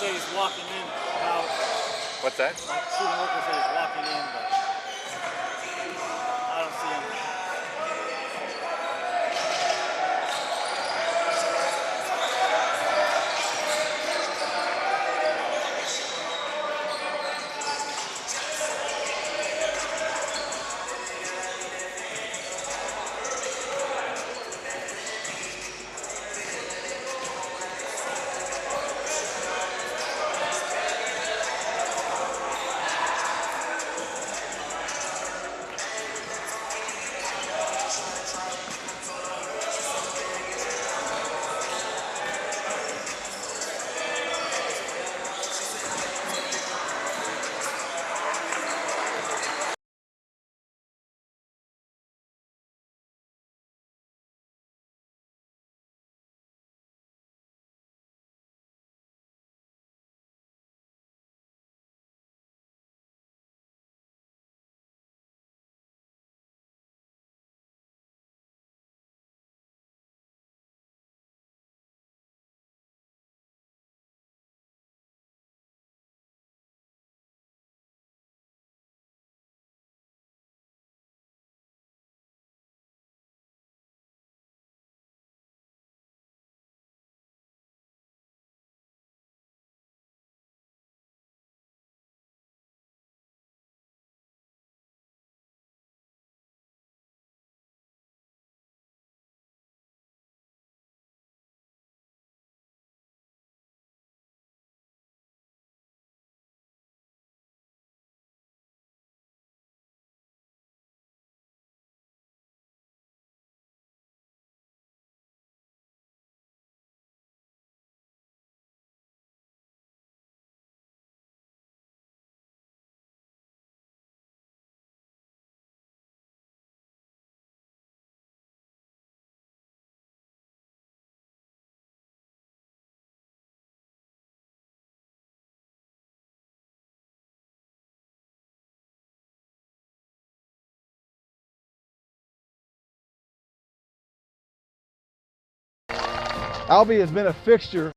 say he's walking in about. What's that? My shooting worker said he's walking in, but I don't see him. Albie has been a fixture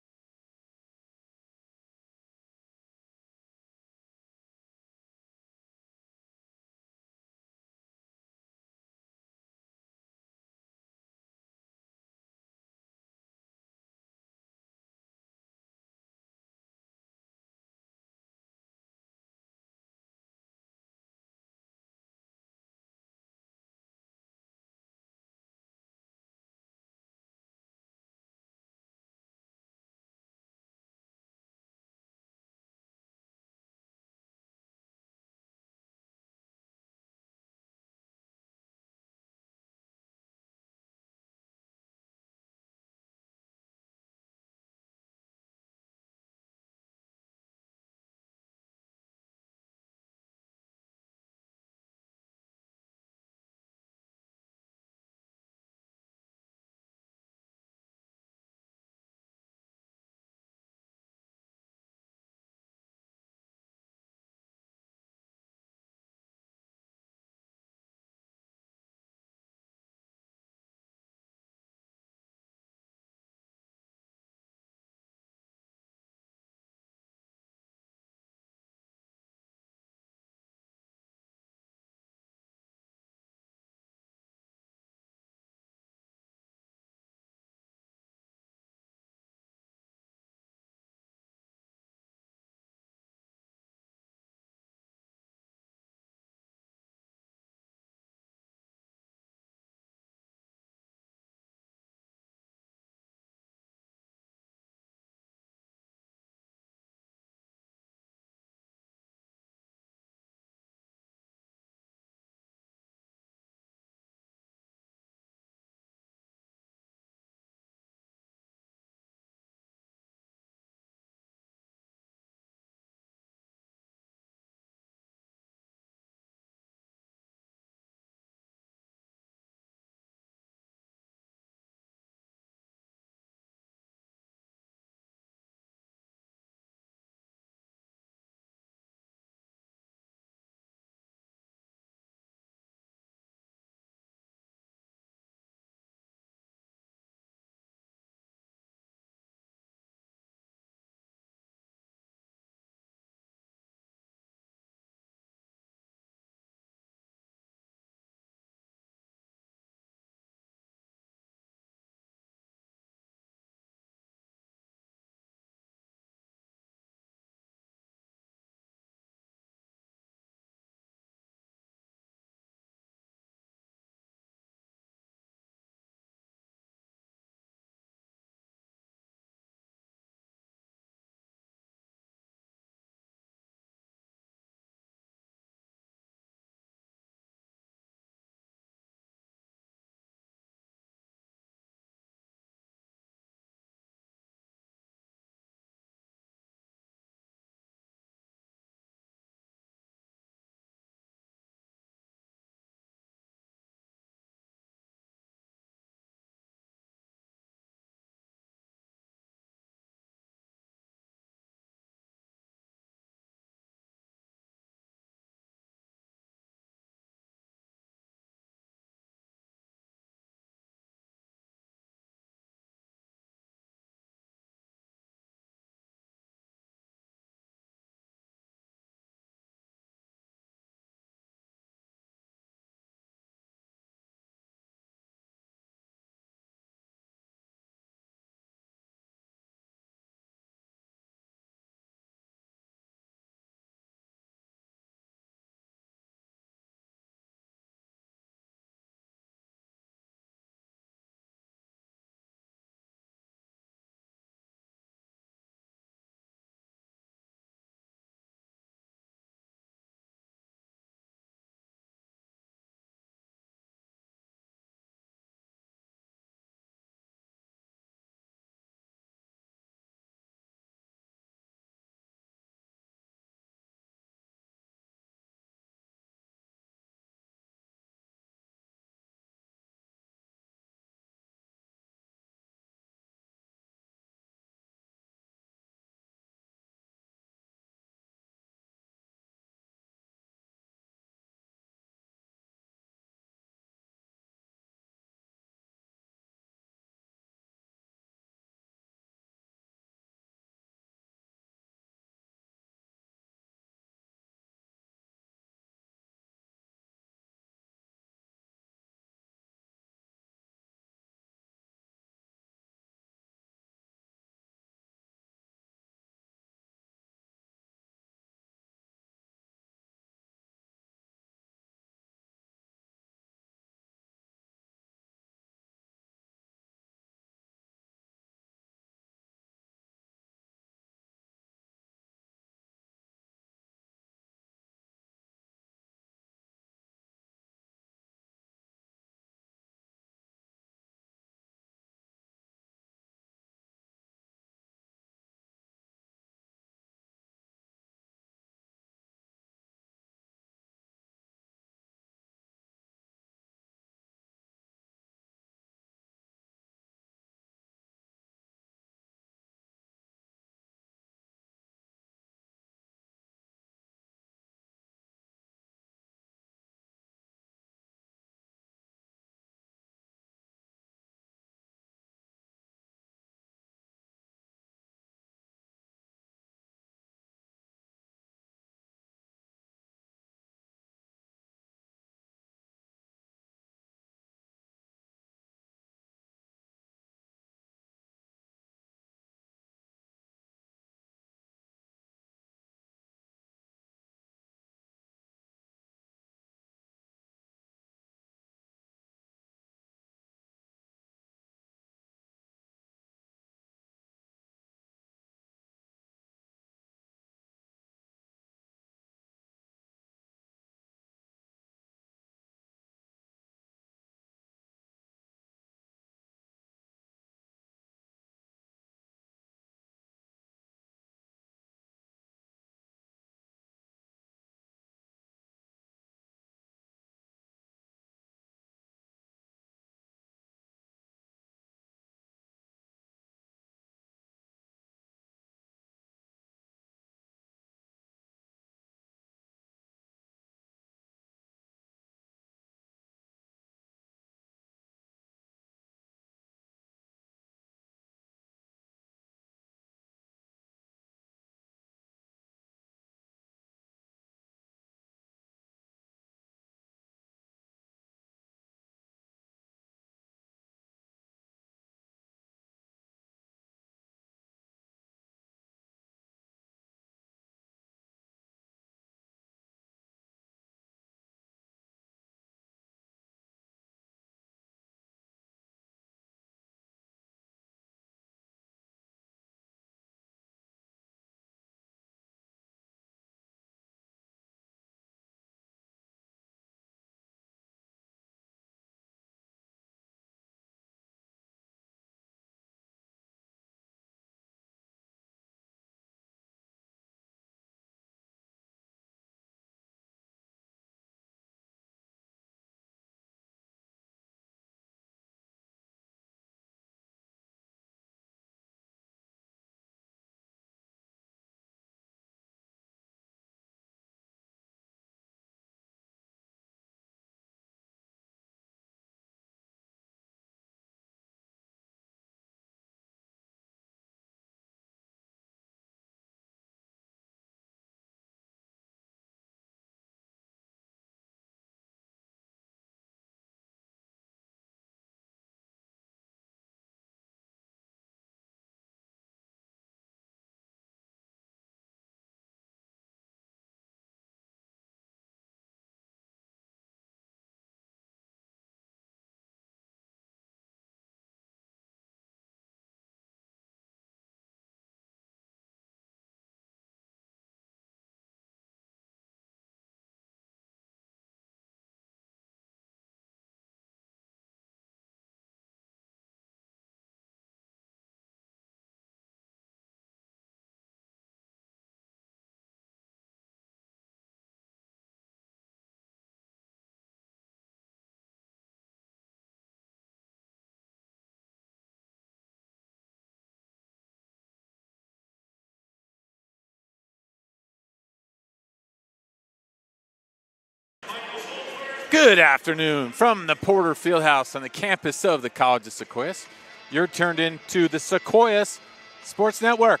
Good afternoon from the Porter Fieldhouse on the campus of the College of Sequoias. You're turned into the Sequoias Sports Network.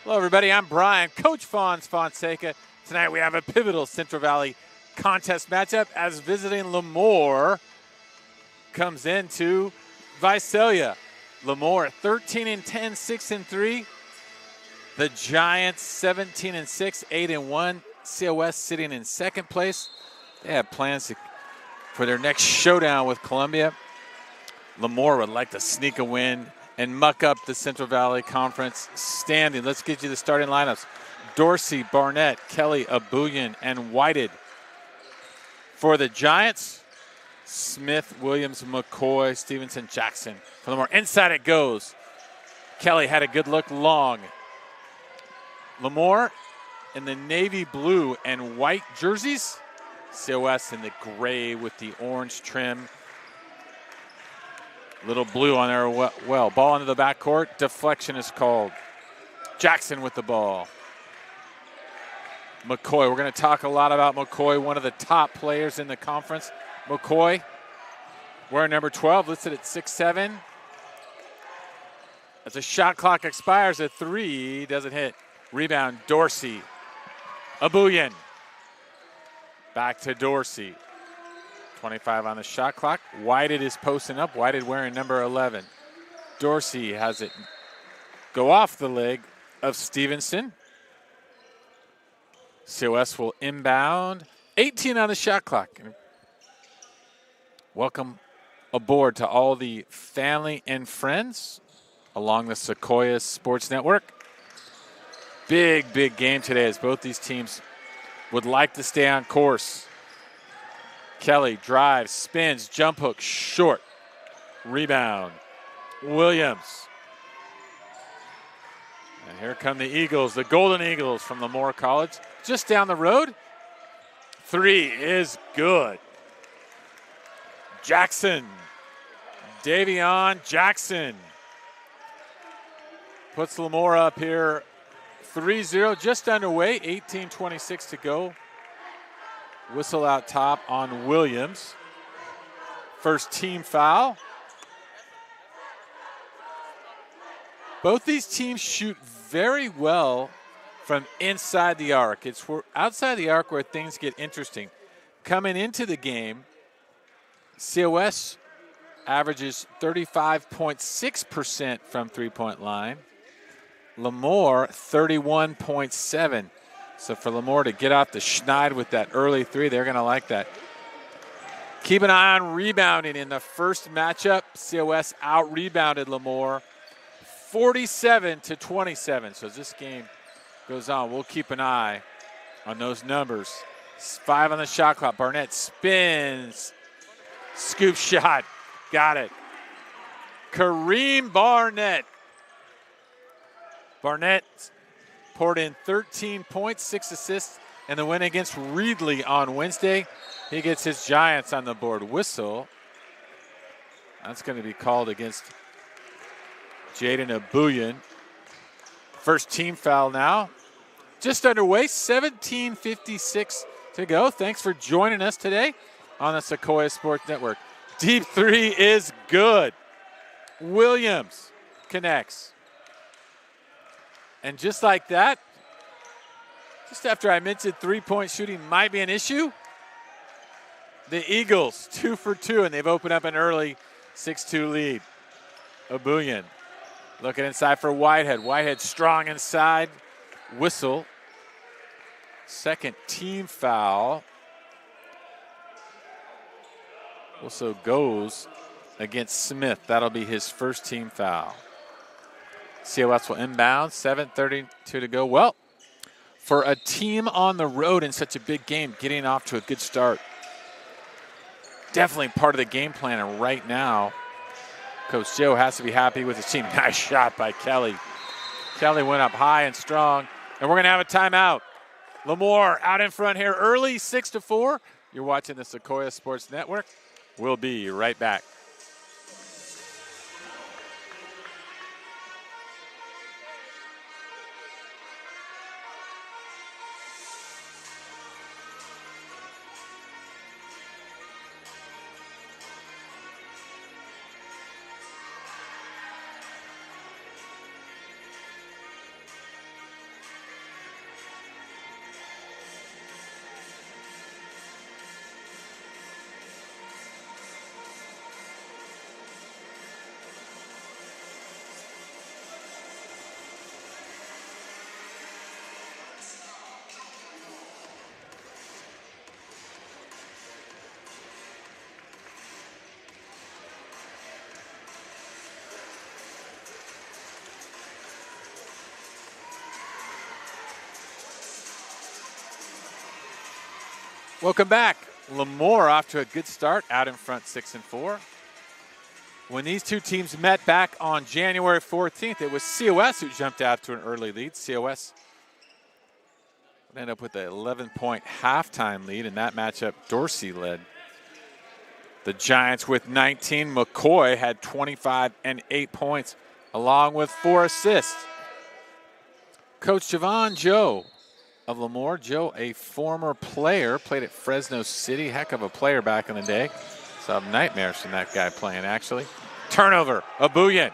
Hello, everybody. I'm Brian, Coach Fonseca. Tonight we have a pivotal Central Valley contest matchup as visiting Lemoore comes into Visalia. Lemoore 13-10, 6-3. The Giants 17-6, 8-1. COS sitting in second place. They have plans for their next showdown with Columbia. Lemoore would like to sneak a win and muck up the Central Valley Conference standing. Let's get you the starting lineups. Dorsey, Barnett, Kelly, Abuyan, and Whited. For the Giants, Smith, Williams, McCoy, Stevenson, Jackson. For Lemoore, inside it goes. Kelly had a good look long. Lemoore in the navy blue and white jerseys. COS in the gray with the orange trim. Little blue on there. Well, ball into the backcourt. Deflection is called. Jackson with the ball. McCoy. We're going to talk a lot about McCoy, one of the top players in the conference. McCoy, wearing number 12, listed at 6'7". As the shot clock expires, a three doesn't hit. Rebound, Dorsey. Abuyan. Back to Dorsey. 25 on the shot clock. Whited is posting up. Whited wearing number 11. Dorsey has it go off the leg of Stevenson. COS will inbound. 18 on the shot clock. Welcome aboard to all the family and friends along the Sequoias Sports Network. Big game today as both these teams would like to stay on course. Kelly drives, spins, jump hook, short. Rebound, Williams. And here come the Eagles, the Golden Eagles from Lemoore College. Just down the road. Three is good. Jackson. Davion Jackson. Puts Lemoore up here 3-0, just underway, 18:26 to go. Whistle out top on Williams. First team foul. Both these teams shoot very well from inside the arc. It's outside the arc where things get interesting. Coming into the game, COS averages 35.6% from three-point line. Lemoore, 31.7. So for Lemoore to get off the schneid with that early three, they're going to like that. Keep an eye on rebounding in the first matchup. COS out-rebounded Lemoore 47-27. So as this game goes on, we'll keep an eye on those numbers. 5 on the shot clock. Barnett spins. Scoop shot. Got it. Kareem Barnett. Barnett poured in 13 points, 6 assists, and the win against Reedley on Wednesday. He gets his Giants on the board. Whistle. That's going to be called against Jaden Abuyan. First team foul now. Just underway, 17:56 to go. Thanks for joining us today on the Sequoia Sports Network. Deep three is good. Williams connects. And just like that, just after I mentioned three-point shooting might be an issue, the Eagles 2 for 2, and they've opened up an early 6-2 lead. Abuyan looking inside for Whitehead. Whitehead strong inside. Whistle. Second team foul. Also goes against Smith. That'll be his first team foul. COS will inbound, 7:32 to go. Well, for a team on the road in such a big game, getting off to a good start. Definitely part of the game plan, and right now, Coach Joe has to be happy with his team. Nice shot by Kelly. Kelly went up high and strong, and we're going to have a timeout. Lemoore out in front here early, 6-4. You're watching the Sequoia Sports Network. We'll be right back. Welcome back. Lemoore off to a good start, out in front 6-4. When these two teams met back on January 14th, it was COS who jumped out to an early lead. COS would end up with an 11-point halftime lead. In that matchup, Dorsey led the Giants with 19. McCoy had 25 and 8 points, along with 4 assists. Coach Javon Joe of Lemoore. Joe, a former player, played at Fresno City. Heck of a player back in the day. Saw nightmares from that guy playing, actually. Turnover, Abuyan.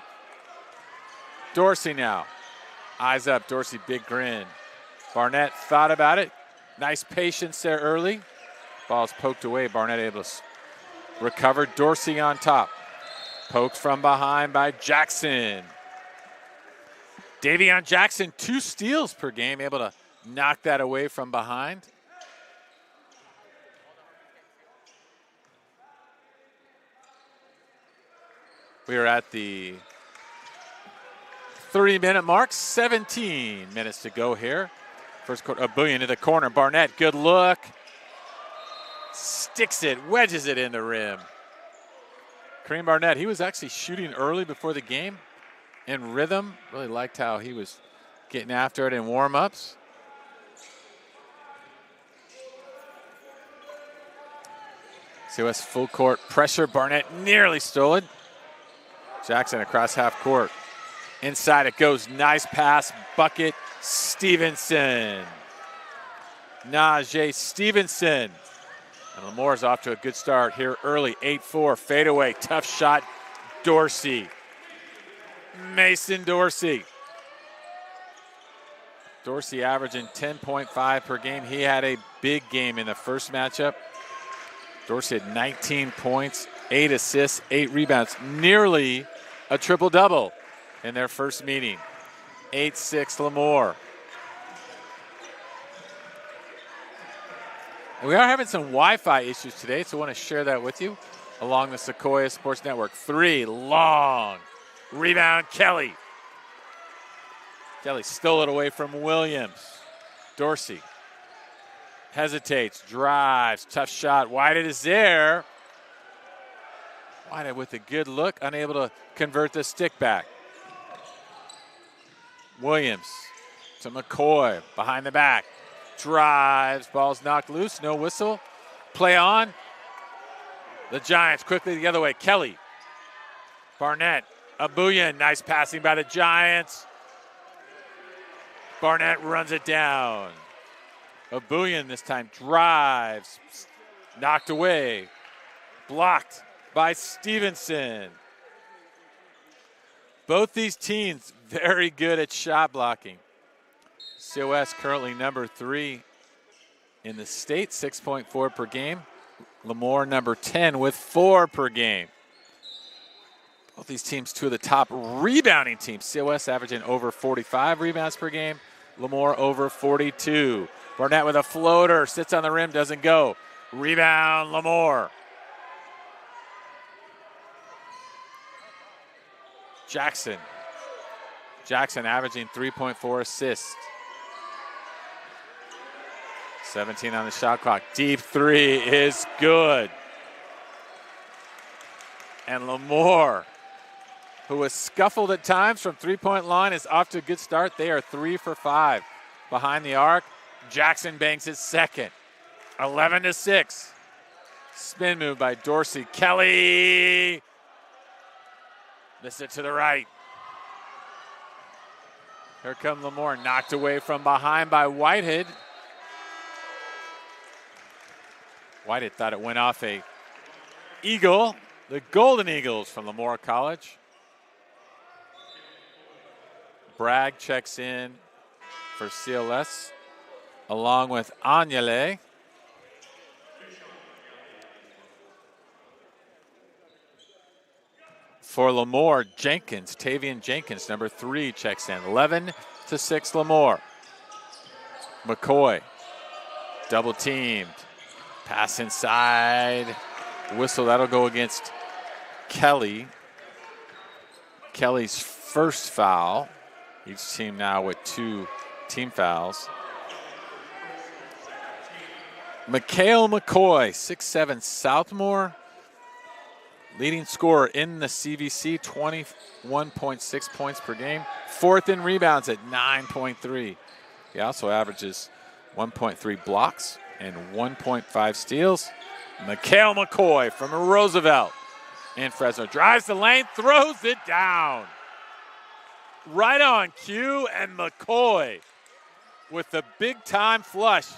Dorsey now. Eyes up, Dorsey, big grin. Barnett thought about it. Nice patience there early. Ball's poked away. Barnett able to recover. Dorsey on top. Poked from behind by Jackson. Davion Jackson, 2 steals per game, able to knock that away from behind. We are at the 3-minute mark, 17 minutes to go here. First quarter, Abuyan to the corner. Barnett, good look. Sticks it, wedges it in the rim. Kareem Barnett, he was actually shooting early before the game in rhythm. Really liked how he was getting after it in warm-ups. COS full court pressure. Barnett nearly stole it. Jackson across half court. Inside it goes. Nice pass. Bucket. Stevenson. Najee Stevenson. And Lemoore's off to a good start here early. 8-4. Fadeaway. Tough shot. Dorsey. Mason Dorsey. Dorsey averaging 10.5 per game. He had a big game in the first matchup. Dorsey had 19 points, 8 assists, 8 rebounds, nearly a triple-double in their first meeting. 8-6 Lemoore. We are having some Wi-Fi issues today, so I want to share that with you along the Sequoias Sports Network. 3, long. Rebound, Kelly. Kelly stole it away from Williams. Dorsey hesitates, drives, tough shot. Whitehead is there. Whitehead with a good look, unable to convert the stick back. Williams to McCoy, behind the back. Drives, ball's knocked loose, no whistle. Play on. The Giants quickly the other way. Kelly. Barnett. Abuyan, nice passing by the Giants. Barnett runs it down. Abuyan this time drives, knocked away, blocked by Stevenson. Both these teams very good at shot blocking. COS currently number 3 in the state, 6.4 per game. Lemoore number 10 with 4 per game. Both these teams, 2 of the top rebounding teams. COS averaging over 45 rebounds per game. Lemoore over 42. Barnett with a floater, sits on the rim, doesn't go. Rebound, Lemoore. Jackson. Jackson averaging 3.4 assists. 17 on the shot clock. Deep 3 is good. And Lemoore, who was scuffled at times from three-point line, is off to a good start. They are 3 for 5 behind the arc. Jackson banks his second. 11-6. Spin move by Dorsey. Kelly. Missed it to the right. Here comes Lemoore, knocked away from behind by Whitehead. Whitehead thought it went off a eagle. The Golden Eagles from Lemoore College. Bragg checks in for CLS along with Agnale. For Lemoore, Jenkins, Tavian Jenkins, number 3, checks in. 11-6 Lemoore. McCoy, double teamed. Pass inside. Whistle, that'll go against Kelly. Kelly's first foul. Each team now with 2 team fouls. Mikhail McCoy, 6'7", Southmore. Leading scorer in the CVC, 21.6 points per game. Fourth in rebounds at 9.3. He also averages 1.3 blocks and 1.5 steals. Mikhail McCoy from Roosevelt in Fresno. Drives the lane, throws it down. Right on cue, and McCoy with the big-time flush.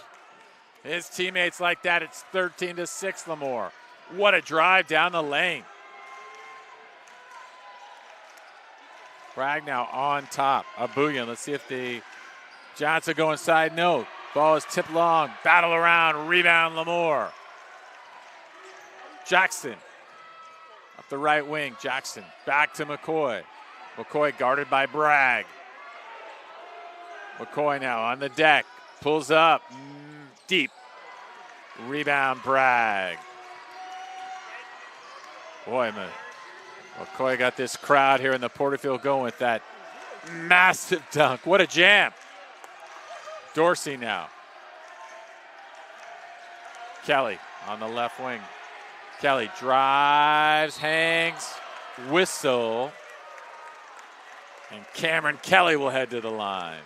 His teammates like that. It's 13-6, Lemoore. What a drive down the lane. Bragg now on top. Abuyan. Let's see if the Giants will go inside. No. Ball is tipped long. Battle around. Rebound, Lemoore. Jackson. Up the right wing. Jackson. Back to McCoy. McCoy guarded by Bragg. McCoy now on the deck. Pulls up. Deep. Rebound, Bragg. Boy, McCoy got this crowd here in the Porterfield going with that massive dunk. What a jam. Dorsey now. Kelly on the left wing. Kelly drives, hangs, whistle. And Cameron Kelly will head to the line.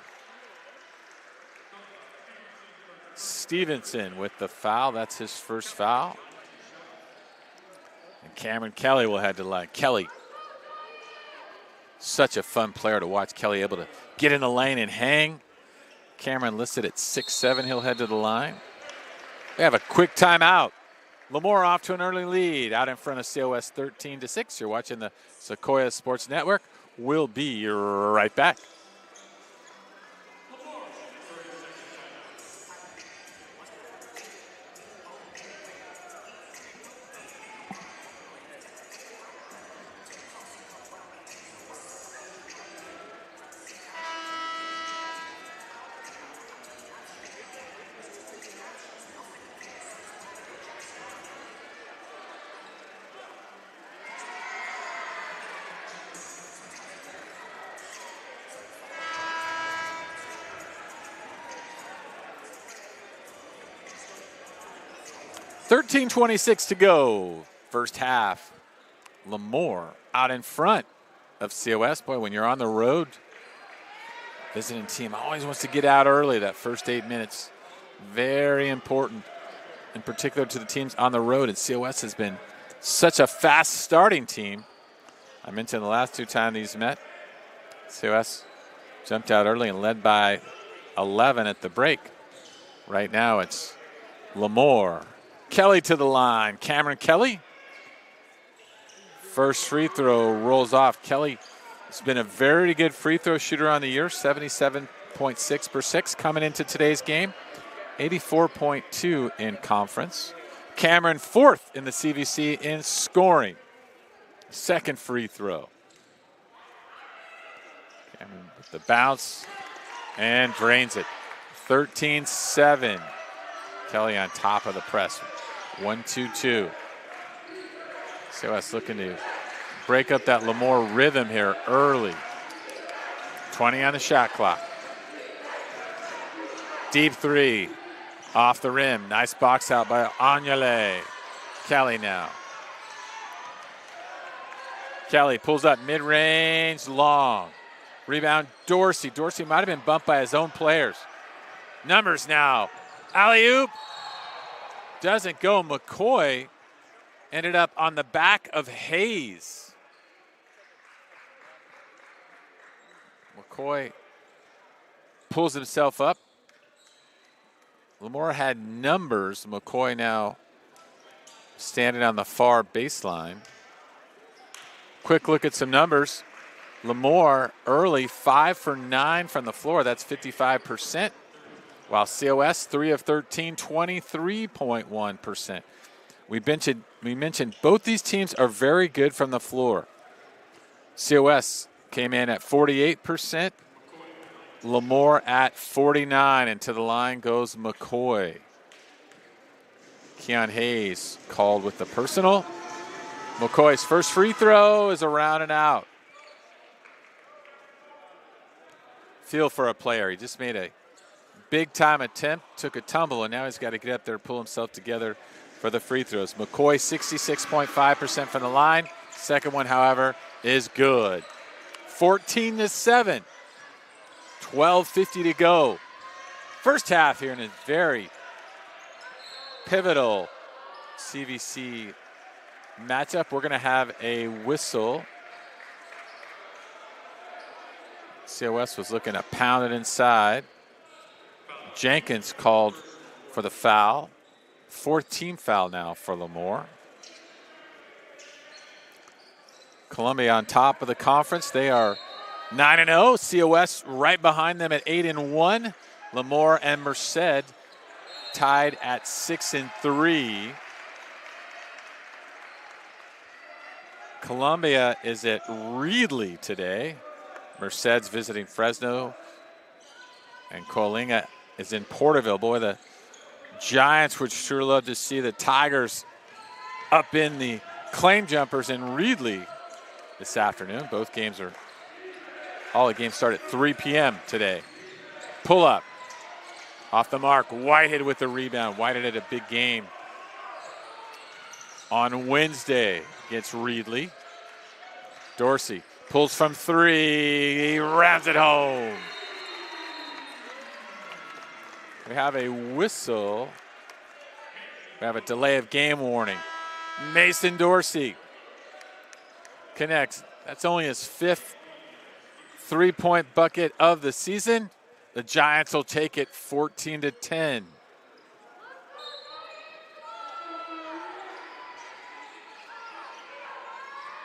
Stevenson with the foul. That's his first foul. And Cameron Kelly will head to the line. Kelly, such a fun player to watch. Kelly able to get in the lane and hang. Cameron listed at 6'7". He'll head to the line. We have a quick timeout. Lemoore off to an early lead out in front of COS 13-6. You're watching the Sequoias Sports Network. We'll be right back. .26 to go. First half. Lemoore out in front of COS. Boy, when you're on the road, visiting team always wants to get out early. That first 8 minutes, very important, in particular to the teams on the road. And COS has been such a fast starting team. I mentioned the last two times these met, COS jumped out early and led by 11 at the break. Right now it's Lemoore. Kelly to the line. Cameron Kelly. First free throw rolls off. Kelly has been a very good free throw shooter on the year, 77.6 per 6 coming into today's game, 84.2 in conference. Cameron fourth in the CVC in scoring. Second free throw. Cameron with the bounce and drains it. 13-7. Kelly on top of the press. 1-2-2. COS looking to break up that Lemoore rhythm here early. 20 on the shot clock. Deep three. Off the rim. Nice box out by Agnale. Kelly now. Kelly pulls up mid-range, long. Rebound, Dorsey. Dorsey might have been bumped by his own players. Numbers now. Alley-oop. Doesn't go. McCoy ended up on the back of Hayes. McCoy pulls himself up. Lemoore had numbers. McCoy now standing on the far baseline. Quick look at some numbers. Lemoore early, 5 for 9 from the floor. That's 55%. While COS, 3 of 13, 23.1%. We mentioned both these teams are very good from the floor. COS came in at 48%. Lemoore at 49%. And to the line goes McCoy. Keon Hayes called with the personal. McCoy's first free throw is around and out. Feel for a player. He just made a big time attempt, took a tumble, and now he's got to get up there and pull himself together for the free throws. McCoy 66.5% from the line. Second one, however, is good. 14-7. 12:50 to go. First half here in a very pivotal CVC matchup. We're going to have a whistle. COS was looking to pound it inside. Jenkins called for the foul. Fourth team foul now for Lemoore. Columbia on top of the conference. They are 9-0. COS right behind them at 8-1. Lemoore and Merced tied at 6-3. Columbia is at Reedley today. Merced's visiting Fresno. And Coalinga is in Porterville. Boy, the Giants would sure love to see the Tigers up in the claim jumpers in Reedley this afternoon. All the games start at 3 p.m. today. Pull up. Off the mark. Whitehead with the rebound. Whitehead had a big game on Wednesday against Reedley. Dorsey pulls from 3. He rams it home. We have a whistle. We have a delay of game warning. Mason Dorsey connects. That's only his 5th three-point bucket of the season. The Giants will take it 14-10.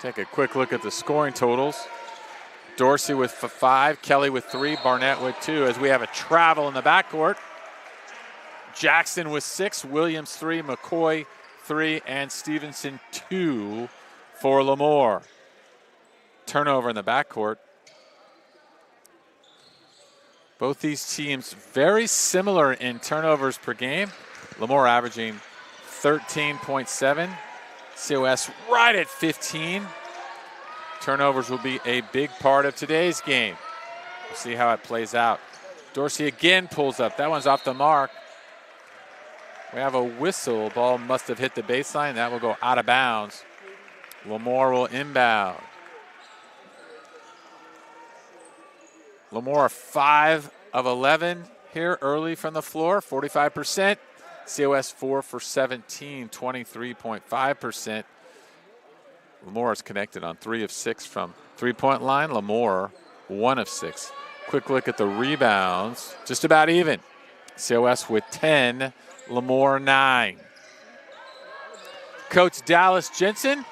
Take a quick look at the scoring totals. Dorsey with 5, Kelly with 3, Barnett with 2, as we have a travel in the backcourt. Jackson with 6, Williams 3, McCoy 3, and Stevenson 2 for Lemoore. Turnover in the backcourt. Both these teams very similar in turnovers per game. Lemoore averaging 13.7. COS right at 15. Turnovers will be a big part of today's game. We'll see how it plays out. Dorsey again pulls up. That one's off the mark. We have a whistle. Ball must have hit the baseline. That will go out of bounds. Lemoore will inbound. Lemoore 5 of 11 here early from the floor, 45%. COS 4 for 17, 23.5%. Lemoore is connected on 3 of 6 from three-point line. Lemoore 1 of 6. Quick look at the rebounds. Just about even. COS with 10, Lemoore 9. Coach Dallas Jensen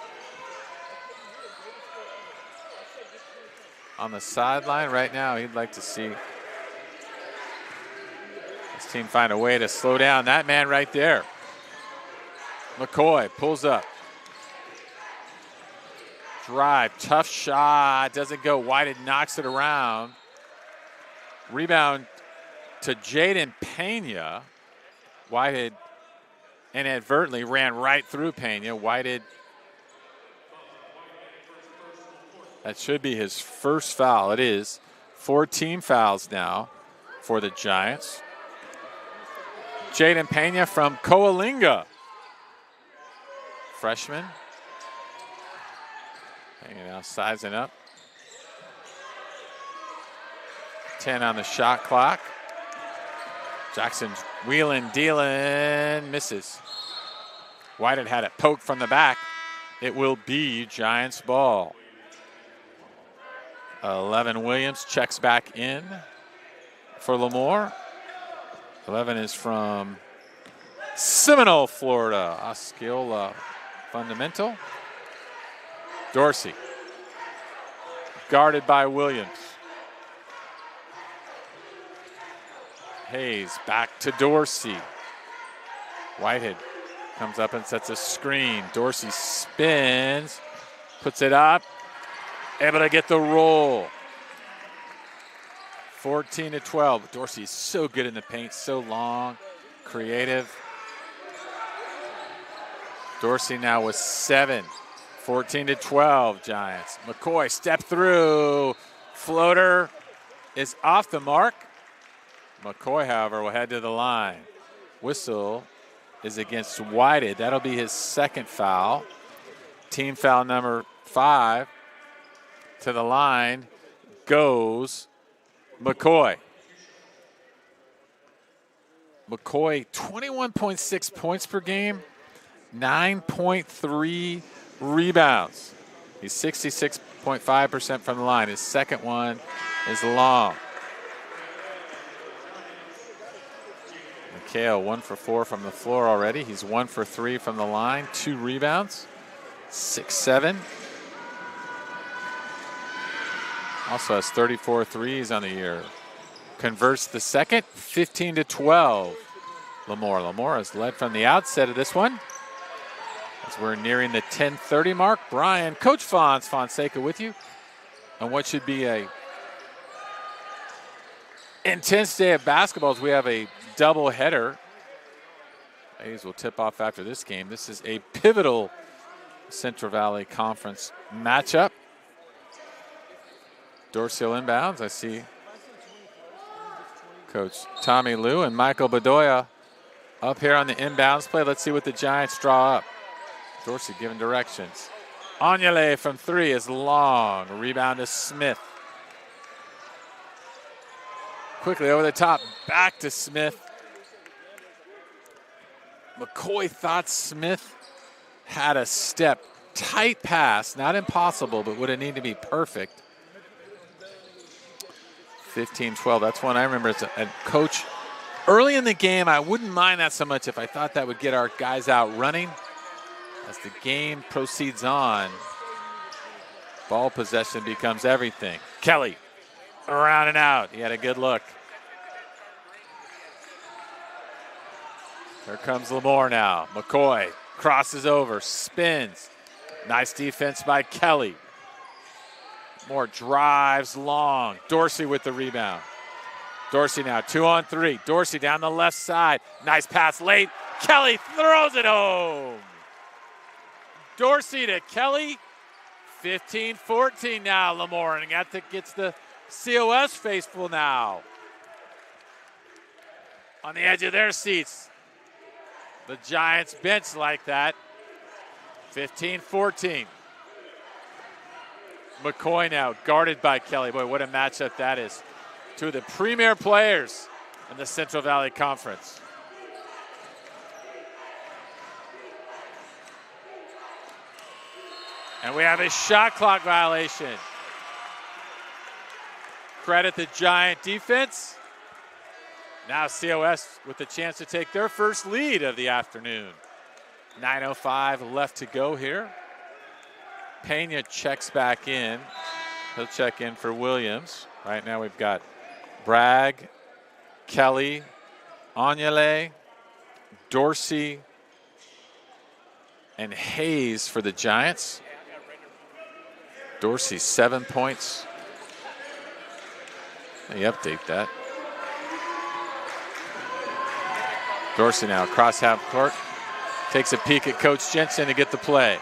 on the sideline right now. He'd like to see his team find a way to slow down that man right there. McCoy pulls up. Drive, tough shot, doesn't go. Whitehead knocks it around. Rebound to Jaden Pena. Whitehead inadvertently ran right through Pena. Whitehead, that should be his first foul. It is. 4 team fouls now for the Giants. Jaden Pena from Coalinga. Freshman. Hanging out, sizing up. 10 on the shot clock. Jackson's wheeling, dealing, misses. Whitehead had it poked from the back. It will be Giants ball. 11 Williams checks back in for Lemoore. 11 is from Seminole, Florida. Osceola Fundamental. Dorsey, guarded by Williams. Hayes back to Dorsey. Whitehead comes up and sets a screen. Dorsey spins, puts it up, able to get the roll. 14-12. Dorsey's so good in the paint, so long, creative. Dorsey now with 7. 14-12 Giants. McCoy step through. Floater is off the mark. McCoy, however, will head to the line. Whistle is against Whited. That'll be his second foul. Team foul number 5. To the line goes McCoy. McCoy, 21.6 points per game, 9.3 rebounds. He's 66.5% from the line. His second one is long. McHale, 1 for 4 from the floor already. He's 1 for 3 from the line, 2 rebounds, 6'7". Also has 34 threes on the year. Converts the second, 15-12. Lemoore has led from the outset of this one. As we're nearing the 10:30 mark, Brian, Coach Fonseca with you on what should be a intense day of basketball as we have a doubleheader. Hayes will tip off after this game. This is a pivotal Central Valley Conference matchup. Dorsey inbounds. I see Coach Tommy Liu and Michael Bedoya up here on the inbounds play. Let's see what the Giants draw up. Dorsey giving directions. Anyele from 3 is long. Rebound to Smith. Quickly over the top, back to Smith. McCoy thought Smith had a step. Tight pass, not impossible, but would have needed to be perfect. 15-12, that's one I remember as a coach. Early in the game, I wouldn't mind that so much if I thought that would get our guys out running. As the game proceeds on, ball possession becomes everything. Kelly, around and out. He had a good look. Here comes Lemoore now. McCoy crosses over, spins. Nice defense by Kelly. Moore drives long. Dorsey with the rebound. Dorsey now 2-on-3. Dorsey down the left side. Nice pass late. Kelly throws it home. Dorsey to Kelly. 15-14 now, Lemoore. And that gets the COS faithful now on the edge of their seats. The Giants bench like that. 15-14. McCoy now guarded by Kelly. Boy, what a matchup that is. Two of the premier players in the Central Valley Conference. And we have a shot clock violation. Credit the Giant defense. Now COS with the chance to take their first lead of the afternoon. 9:05 left to go here. Pena checks back in. He'll check in for Williams. Right now we've got Bragg, Kelly, Anyele, Dorsey, and Hayes for the Giants. Dorsey, 7 points. Let me update that. Dorsey now across half court. Takes a peek at Coach Jensen to get the play.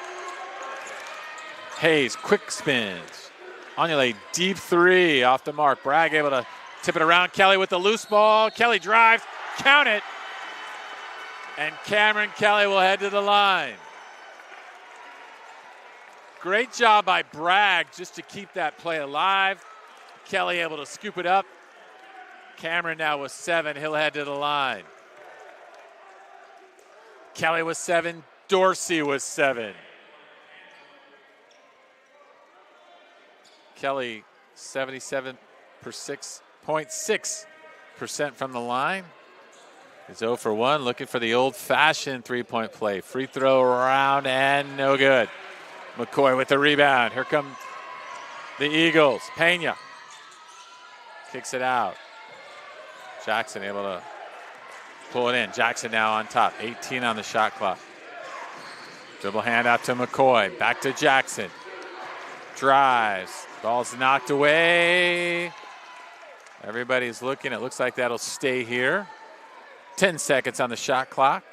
Hayes, quick spins. Anyele, deep 3 off the mark. Bragg able to tip it around. Kelly with the loose ball. Kelly drives, count it. And Cameron Kelly will head to the line. Great job by Bragg just to keep that play alive. Kelly able to scoop it up. Cameron now with 7. He'll head to the line. Kelly with 7. Dorsey with 7. Kelly 77.6% from the line. He's 0 for 1, looking for the old-fashioned three-point play. Free throw around and no good. McCoy with the rebound. Here come the Eagles. Pena kicks it out. Jackson able to pull it in. Jackson now on top. 18 on the shot clock. Dribble handout to McCoy. Back to Jackson. Drives. Ball's knocked away. Everybody's looking. It looks like that'll stay here. 10 seconds on the shot clock.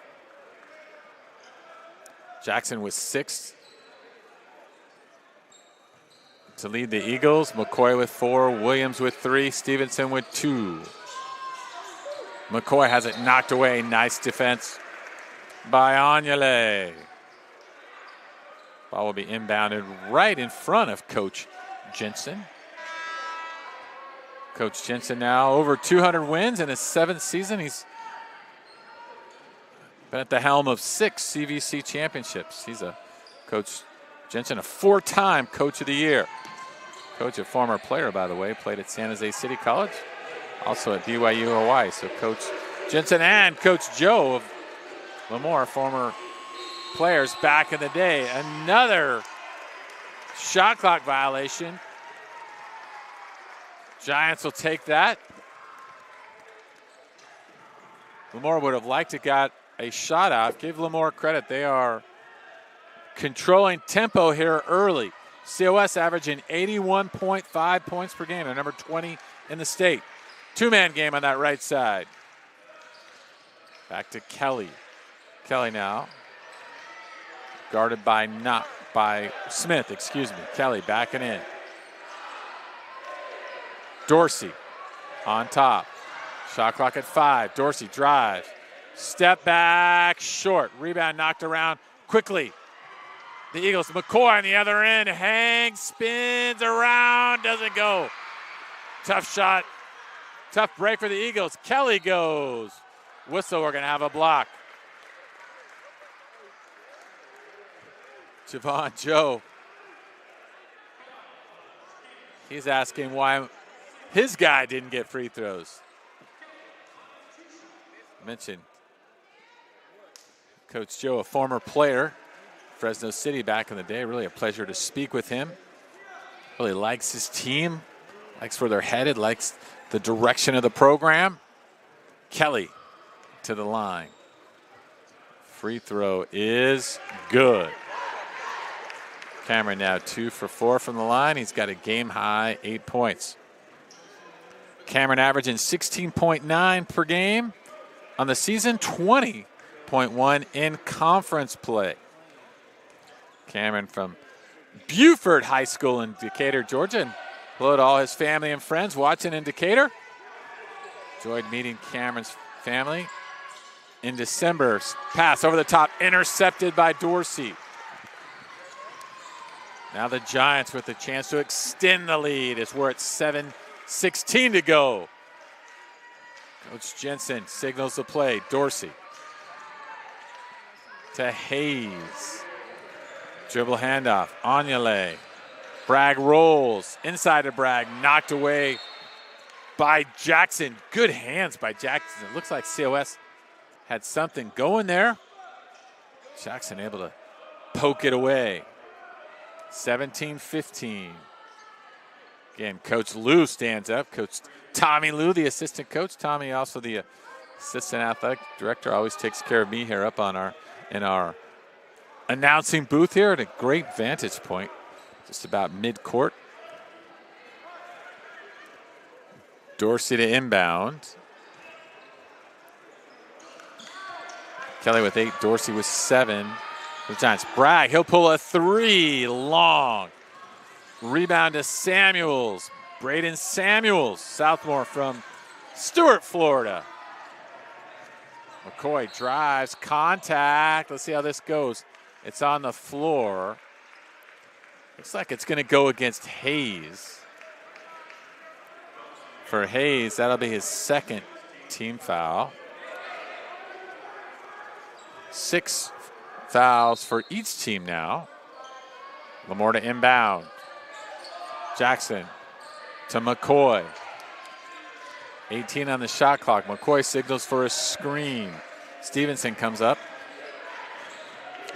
Jackson with 6 to lead the Eagles. McCoy with 4. Williams with 3. Stevenson with 2. McCoy has it knocked away. Nice defense by Anyale. Ball will be inbounded right in front of Coach Jensen. Coach Jensen now over 200 wins in his 7th season. He's been at the helm of 6 CVC championships. He's Coach Jensen, a 4-time Coach of the Year. Coach, a former player, by the way, played at San Jose City College, also at BYU Hawaii. So Coach Jensen and Coach Joe of Lemoore, former players back in the day. Another shot clock violation. Giants will take that. Lemoore would have liked to got a shot out. Give Lemoore credit. They are controlling tempo here early. COS averaging 81.5 points per game. They're number 20 in the state. 2-man game on that right side. Back to Kelly. Kelly now. Guarded by Smith, excuse me. Kelly backing in. Dorsey on top. Shot clock at 5. Dorsey drives. Step back, short. Rebound knocked around quickly. The Eagles, McCoy on the other end. Hangs, spins around, doesn't go. Tough shot. Tough break for the Eagles. Kelly goes. Whistle, we're going to have a block. Javon Joe. He's asking why his guy didn't get free throws. Mentioned Coach Joe, a former player, Fresno City back in the day. Really a pleasure to speak with him. Really likes his team, likes where they're headed, likes the direction of the program. Kelly to the line. Free throw is good. Cameron now 2 for 4 from the line. He's got a game high 8 points. Cameron averaging 16.9 per game on the season, 20.1 in conference play. Cameron from Buford High School in Decatur, Georgia. And hello to all his family and friends watching in Decatur. Enjoyed meeting Cameron's family. In December, pass over the top, intercepted by Dorsey. Now the Giants with a chance to extend the lead as we're at 7:16 to go. Coach Jensen signals the play. Dorsey to Hayes. Dribble handoff. Anyale. Bragg rolls. Inside to Bragg. Knocked away by Jackson. Good hands by Jackson. It looks like COS had something going there. Jackson able to poke it away. 17-15. Again, Coach Lou stands up. Coach Tommy Lou, the assistant coach. Tommy, also the assistant athletic director, always takes care of me here up on in our announcing booth here at a great vantage point, just about mid-court. Dorsey to inbound. Kelly with 8, Dorsey with 7. The Giants. Bragg, he'll pull a 3 long. Rebound to Samuels. Braden Samuels, sophomore from Stuart, Florida. McCoy drives, contact. Let's see how this goes. It's on the floor. Looks like it's going to go against Hayes. For Hayes, that'll be his 2nd team foul. 6 fouls for each team now. Lemoore to inbound. Jackson to McCoy. 18 on the shot clock. McCoy signals for a screen. Stevenson comes up.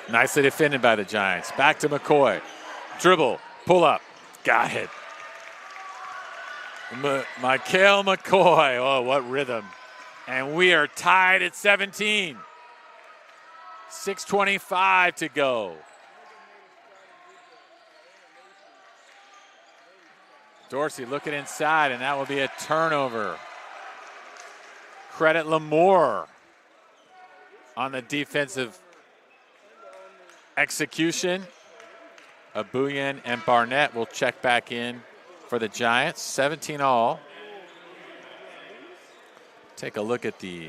Nicely defended by the Giants. Back to McCoy. Dribble. Pull up. Got it. Mikhail McCoy. Oh, what rhythm. And we are tied at 17. 6:25 to go. Dorsey looking inside, and that will be a turnover. Credit Lemoore on the defensive execution. Abuyan and Barnett will check back in for the Giants. 17 all. take a look at the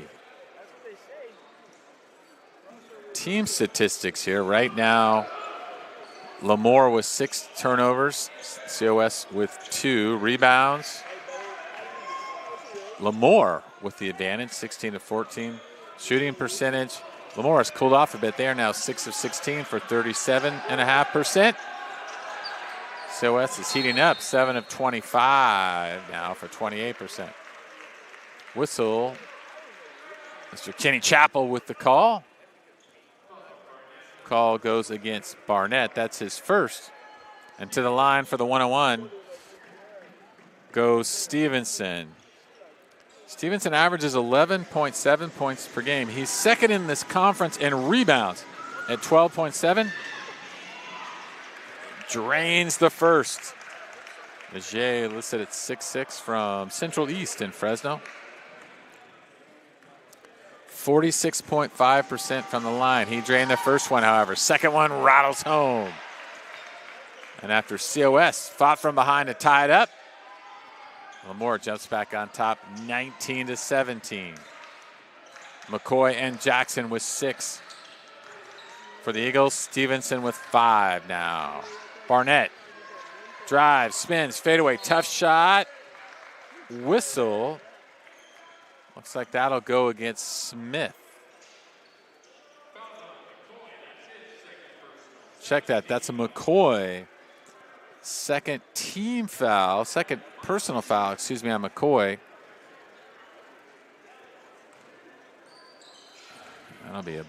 team statistics here. Right now, Lemoore with 6 turnovers, COS with 2 rebounds. Lemoore with the advantage, 16-14. Shooting percentage, Lemoore has cooled off a bit. They are now 6 of 16 for 37.5%. COS is heating up, 7 of 25 now for 28%. Whistle, Mr. Kenny Chappell with the call. Call goes against Barnett. That's his first. And to the line for the 101 goes Stevenson. Stevenson averages 11.7 points per game. He's second in this conference in rebounds at 12.7. Drains the first. Leger listed at 6'6" from Central East in Fresno. 46.5% from the line. He drained the first one, however. Second one rattles home. And after COS fought from behind to tie it up, Lemoore jumps back on top, 19-17. McCoy and Jackson with 6. For the Eagles, Stevenson with 5 now. Barnett drives, spins, fadeaway, tough shot. Whistle. Looks like that'll go against Smith. Check that. That's a McCoy. Second team foul, second personal foul, on McCoy. That'll be a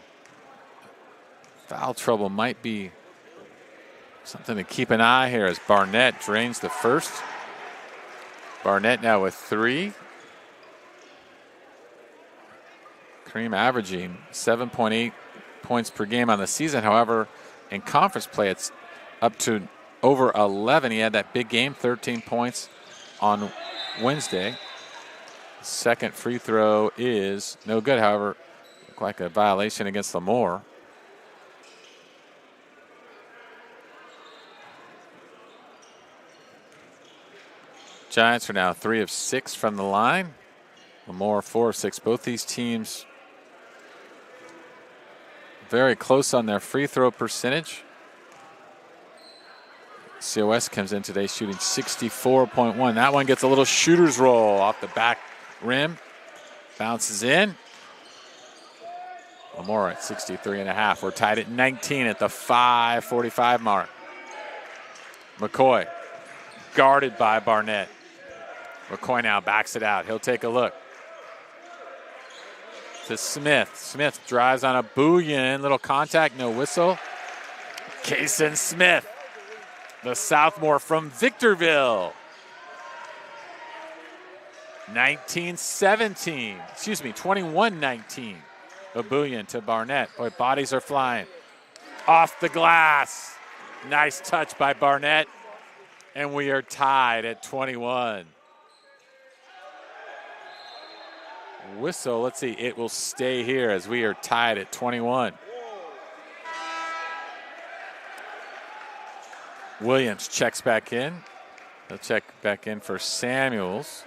foul trouble. Might be something to keep an eye here as Barnett drains the first. Barnett now with 3. Kareem averaging 7.8 points per game on the season. However, in conference play, it's up to over 11. He had that big game, 13 points on Wednesday. Second free throw is no good. However, looked like a violation against Lemoore. Giants are now 3 of 6 from the line. Lemoore 4 of 6. Both these teams very close on their free throw percentage. COS comes in today shooting 64.1. That one gets a little shooter's roll off the back rim. Bounces in. Lemoore at 63.5. We're tied at 19 at the 5:45 mark. McCoy guarded by Barnett. McCoy now backs it out. He'll take a look. To Smith. Smith drives on a Booyan. Little contact, no whistle. Kason Smith, the sophomore from Victorville. 21-19. Booyan to Barnett. Boy, bodies are flying. Off the glass. Nice touch by Barnett. And we are tied at 21. Whistle, let's see, it will stay here as we are tied at 21. Williams checks back in. He'll check back in for Samuels.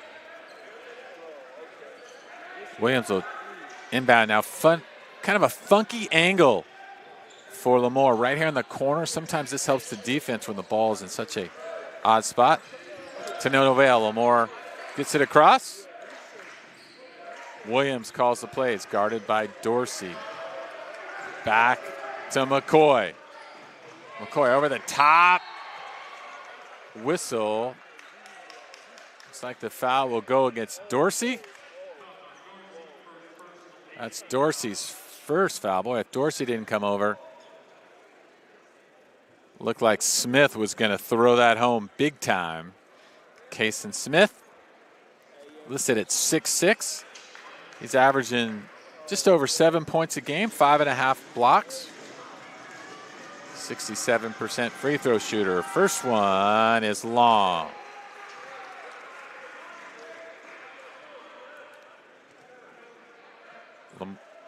Williams will inbound now. Kind of a funky angle for Lemoore right here in the corner. Sometimes this helps the defense when the ball is in such a odd spot. To no avail. Lemoore gets it across. Williams calls the plays, guarded by Dorsey. Back to McCoy. McCoy over the top. Whistle. Looks like the foul will go against Dorsey. That's Dorsey's first foul. Boy, if Dorsey didn't come over, looked like Smith was going to throw that home big time. Kason Smith, listed at 6'6". He's averaging just over 7 points a game, 5.5 blocks. 67% free throw shooter. First one is long.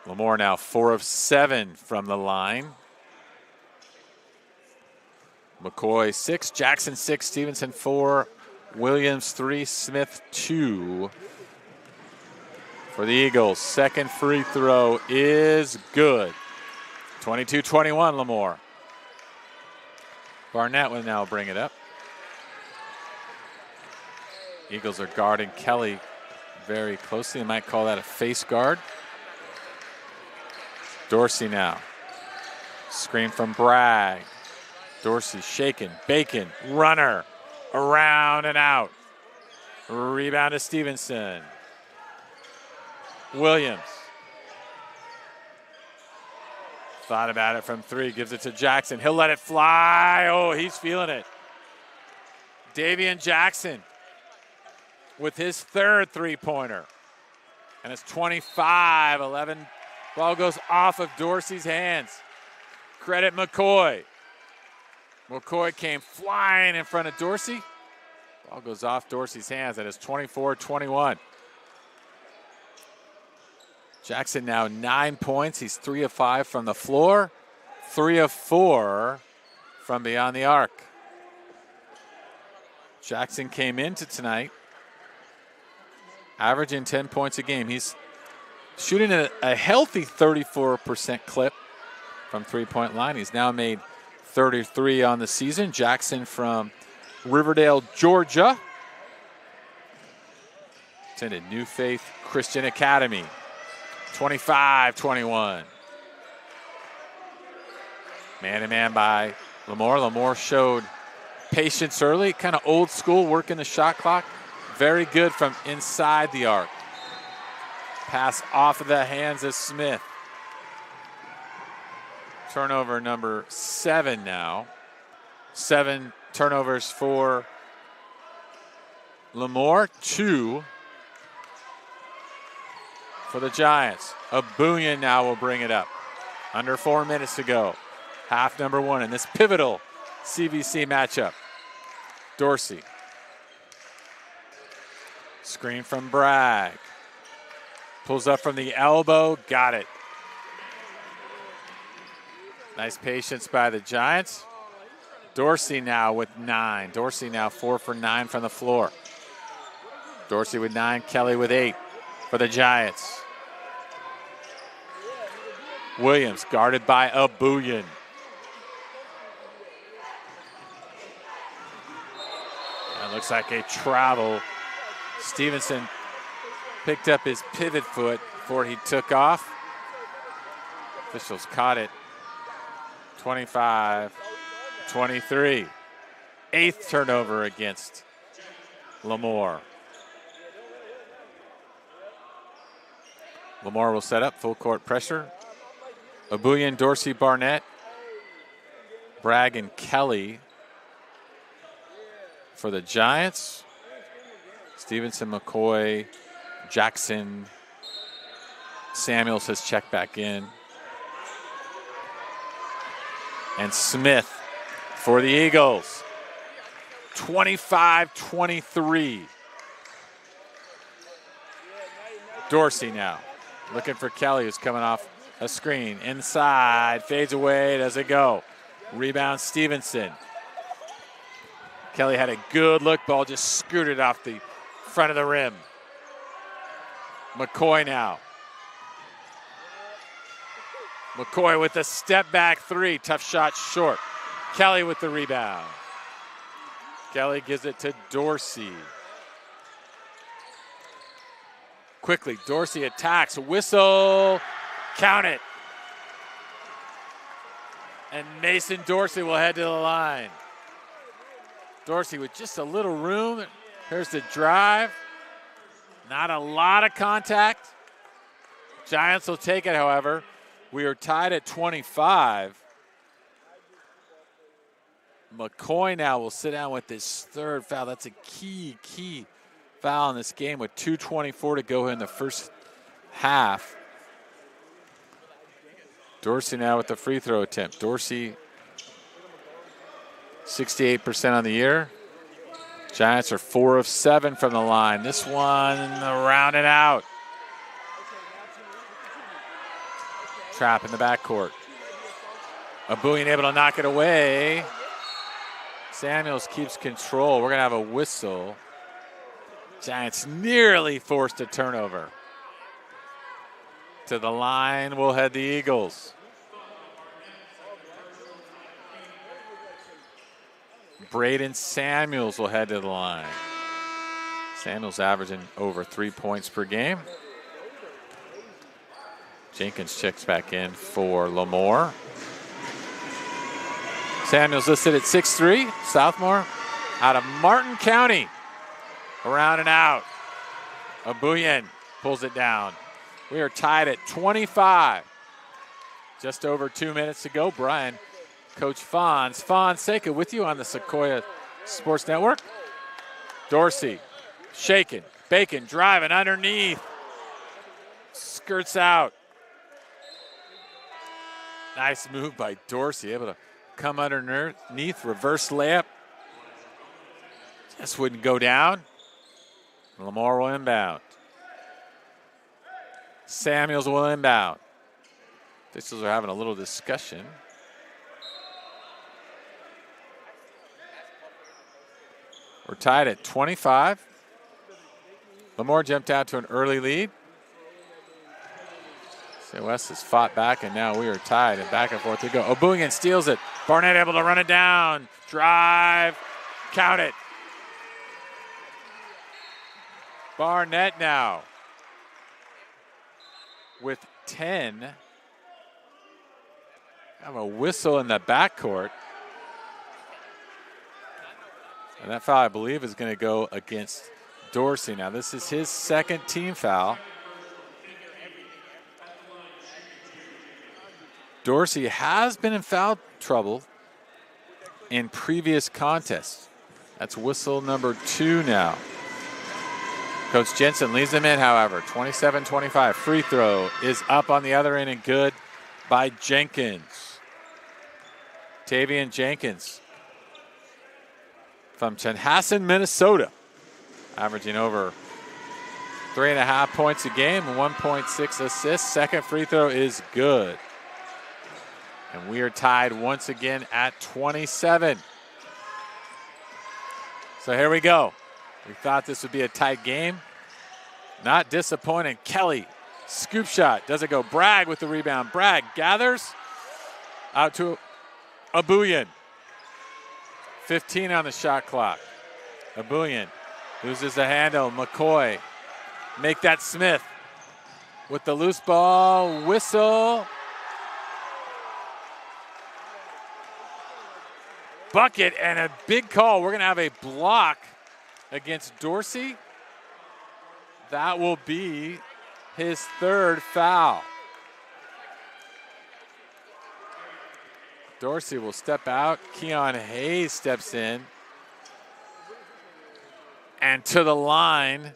Lemoore now 4 of 7 from the line. McCoy 6, Jackson 6, Stevenson 4, Williams 3, Smith 2 for the Eagles. Second free throw is good. 22-21 Lemoore. Barnett will now bring it up. Eagles are guarding Kelly very closely. They might call that a face guard. Dorsey now. Screen from Bragg. Dorsey shaking, Bacon, runner, around and out. Rebound to Stevenson. Williams. Thought about it from three, gives it to Jackson. He'll let it fly. Oh, he's feeling it. Davian Jackson with his third three-pointer. And it's 25-11. Ball goes off of Dorsey's hands. Credit McCoy. McCoy came flying in front of Dorsey. Ball goes off Dorsey's hands, and it's 24-21. Jackson now 9 points. He's 3 of 5 from the floor, 3 of 4 from beyond the arc. Jackson came into tonight averaging 10 points a game. He's shooting a healthy 34% clip from three-point line. He's now made 33 on the season. Jackson from Riverdale, Georgia. Attended New Faith Christian Academy. 25-21. Man-to-man by Lemoore. Lemoore showed patience early, kind of old school, working the shot clock. Very good from inside the arc. Pass off of the hands of Smith. Turnover number 7 now. 7 turnovers for Lemoore, 2 for the Giants. Abuyan now will bring it up. Under 4 minutes to go. Half number 1 in this pivotal CVC matchup. Dorsey. Screen from Bragg. Pulls up from the elbow. Got it. Nice patience by the Giants. Dorsey now with 9. Dorsey now 4 for 9 from the floor. Dorsey with 9. Kelly with 8 for the Giants. Williams guarded by Abuyan. That looks like a travel. Stevenson picked up his pivot foot before he took off. Officials caught it. 25-23. 8th turnover against Lemoore. Lemoore will set up full court pressure. Abuyan, Dorsey, Barnett, Bragg, and Kelly for the Giants. Stevenson, McCoy, Jackson, Samuels has checked back in. And Smith for the Eagles. 25-23. Dorsey now looking for Kelly, who's coming off a screen. Inside, fades away, does it go? Rebound Stevenson. Kelly had a good look, ball just scooted off the front of the rim. McCoy now. McCoy with a step back 3, tough shot short. Kelly with the rebound. Kelly gives it to Dorsey. Quickly, Dorsey attacks, whistle, count it. And Mason Dorsey will head to the line. Dorsey with just a little room. Here's the drive. Not a lot of contact. Giants will take it, however. We are tied at 25. McCoy now will sit down with this third foul. That's a key foul in this game with 2:24 to go in the first half. Dorsey now with the free throw attempt. Dorsey, 68% on the year. Giants are 4 of 7 from the line. This one around and out. Trap in the backcourt. Abuyan able to knock it away. Samuels keeps control. We're going to have a whistle. Giants nearly forced a turnover. To the line will head the Eagles. Braden Samuels will head to the line. Samuels averaging over 3 points per game. Jenkins checks back in for Lemoore. Samuels listed at 6'3", sophomore, out of Martin County. Around and out. Abuyan pulls it down. We are tied at 25. Just over 2 minutes to go. Brian, Coach Fonseca with you on the Sequoia Sports Network. Dorsey shaking, Bacon driving underneath. Skirts out. Nice move by Dorsey, able to come underneath, reverse layup. Just wouldn't go down. Lemoore will inbound. Samuels will inbound. Officials are having a little discussion. We're tied at 25. Lemoore jumped out to an early lead. West has fought back, and now we are tied, and back and forth we go. Abuyan steals it. Barnett able to run it down. Drive. Count it. Barnett now with 10. Have a whistle in the backcourt. And that foul, I believe, is going to go against Dorsey. Now, this is his second team foul. Dorsey has been in foul trouble in previous contests. That's whistle number 2 now. Coach Jensen leaves them in, however. 27-25. Free throw is up on the other end and good by Jenkins. Tavian Jenkins from Chanhassen, Minnesota. Averaging over 3.5 points a game and 1.6 assists. Second free throw is good. And we are tied once again at 27. So here we go. We thought this would be a tight game. Not disappointing. Kelly, scoop shot. Does it go? Bragg with the rebound. Bragg gathers. Out to Abuyan. 15 on the shot clock. Abuyan loses the handle. McCoy. Make that Smith. With the loose ball. Whistle. Bucket and a big call. We're going to have a block against Dorsey. That will be his third foul. Dorsey will step out. Keon Hayes steps in. And to the line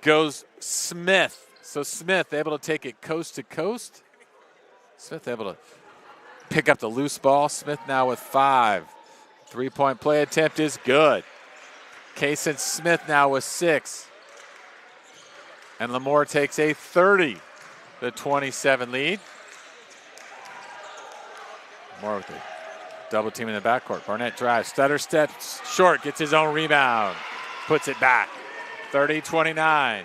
goes Smith. So Smith able to take it coast to coast. Smith able to pick up the loose ball. Smith now with 5. 3-point play attempt is good. Kason Smith now with 6. And Lemoore takes a 30-27 lead. Lemoore with a double team in the backcourt. Barnett drives. Stutter steps short. Gets his own rebound. Puts it back. 30-29.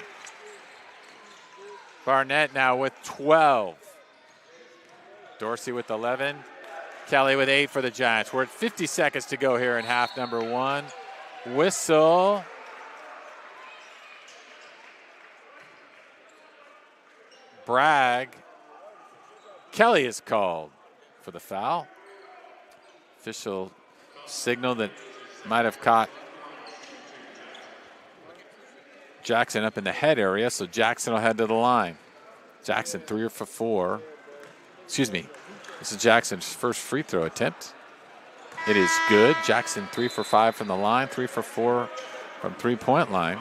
Barnett now with 12. Dorsey with 11. Kelly with 8 for the Giants. We're at 50 seconds to go here in half number 1. Whistle. Bragg. Kelly is called for the foul. Official signal that might have caught Jackson up in the head area, so Jackson will head to the line. Jackson 3 for 4. Excuse me. This is Jackson's first free throw attempt. It is good. Jackson 3 for 5 from the line, 3 for 4 from three-point line.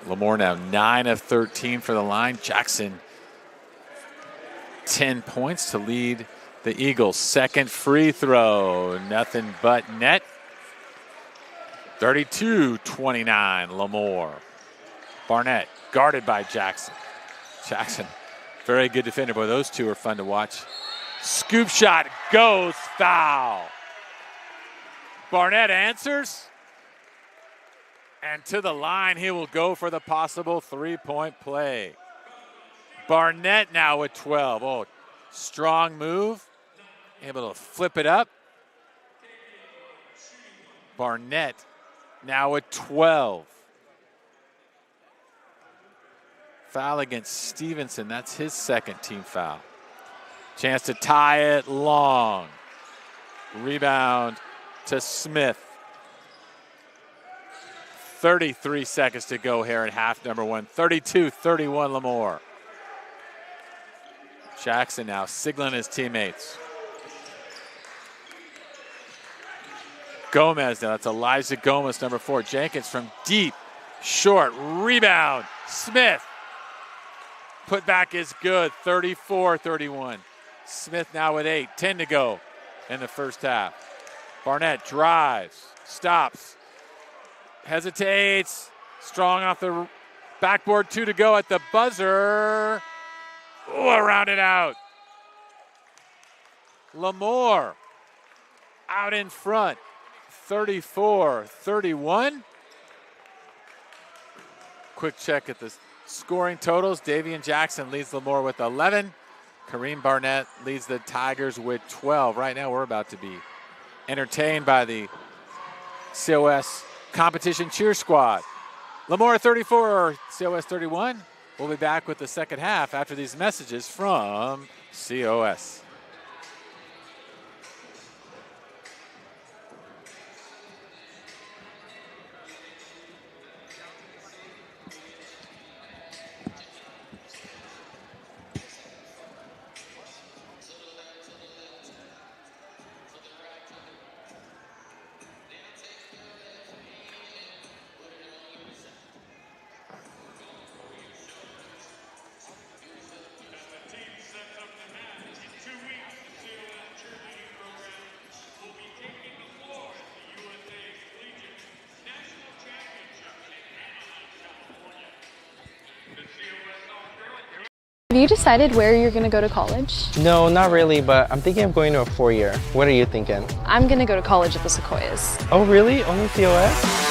Lemoore now 9 of 13 for the line. Jackson 10 points to lead the Eagles. Second free throw, nothing but net. 32-29, Lemoore. Barnett guarded by Jackson. Jackson, very good defender. Boy, those two are fun to watch. Scoop shot goes foul. Barnett answers. And to the line, he will go for the possible three-point play. Barnett now with 12. Oh, strong move. Able to flip it up. Barnett now with 12. Foul against Stevenson. That's his second team foul. Chance to tie it long. Rebound to Smith. 33 seconds to go here in half number one. 32-31 Lemoore. Jackson now signaling his teammates. Gomez now. That's Elijah Gomez, number 4. Jenkins from deep. Short. Rebound. Smith. Put back is good. 34-31. Smith now with 8. 10 to go in the first half. Barnett drives. Stops. Hesitates. Strong off the backboard. 2 to go at the buzzer. Ooh, around and out. Lemoore out in front. 34-31. Quick check at the scoring totals. Davian Jackson leads Lemoore with 11. Kareem Barnett leads the Tigers with 12. Right now we're about to be entertained by the COS competition cheer squad. Lemoore 34, COS 31. We'll be back with the second half after these messages from COS. Have you decided where you're going to go to college? No, not really, but I'm thinking of going to a 4-year. What are you thinking? I'm going to go to college at the Sequoias. Oh, really? Only COS?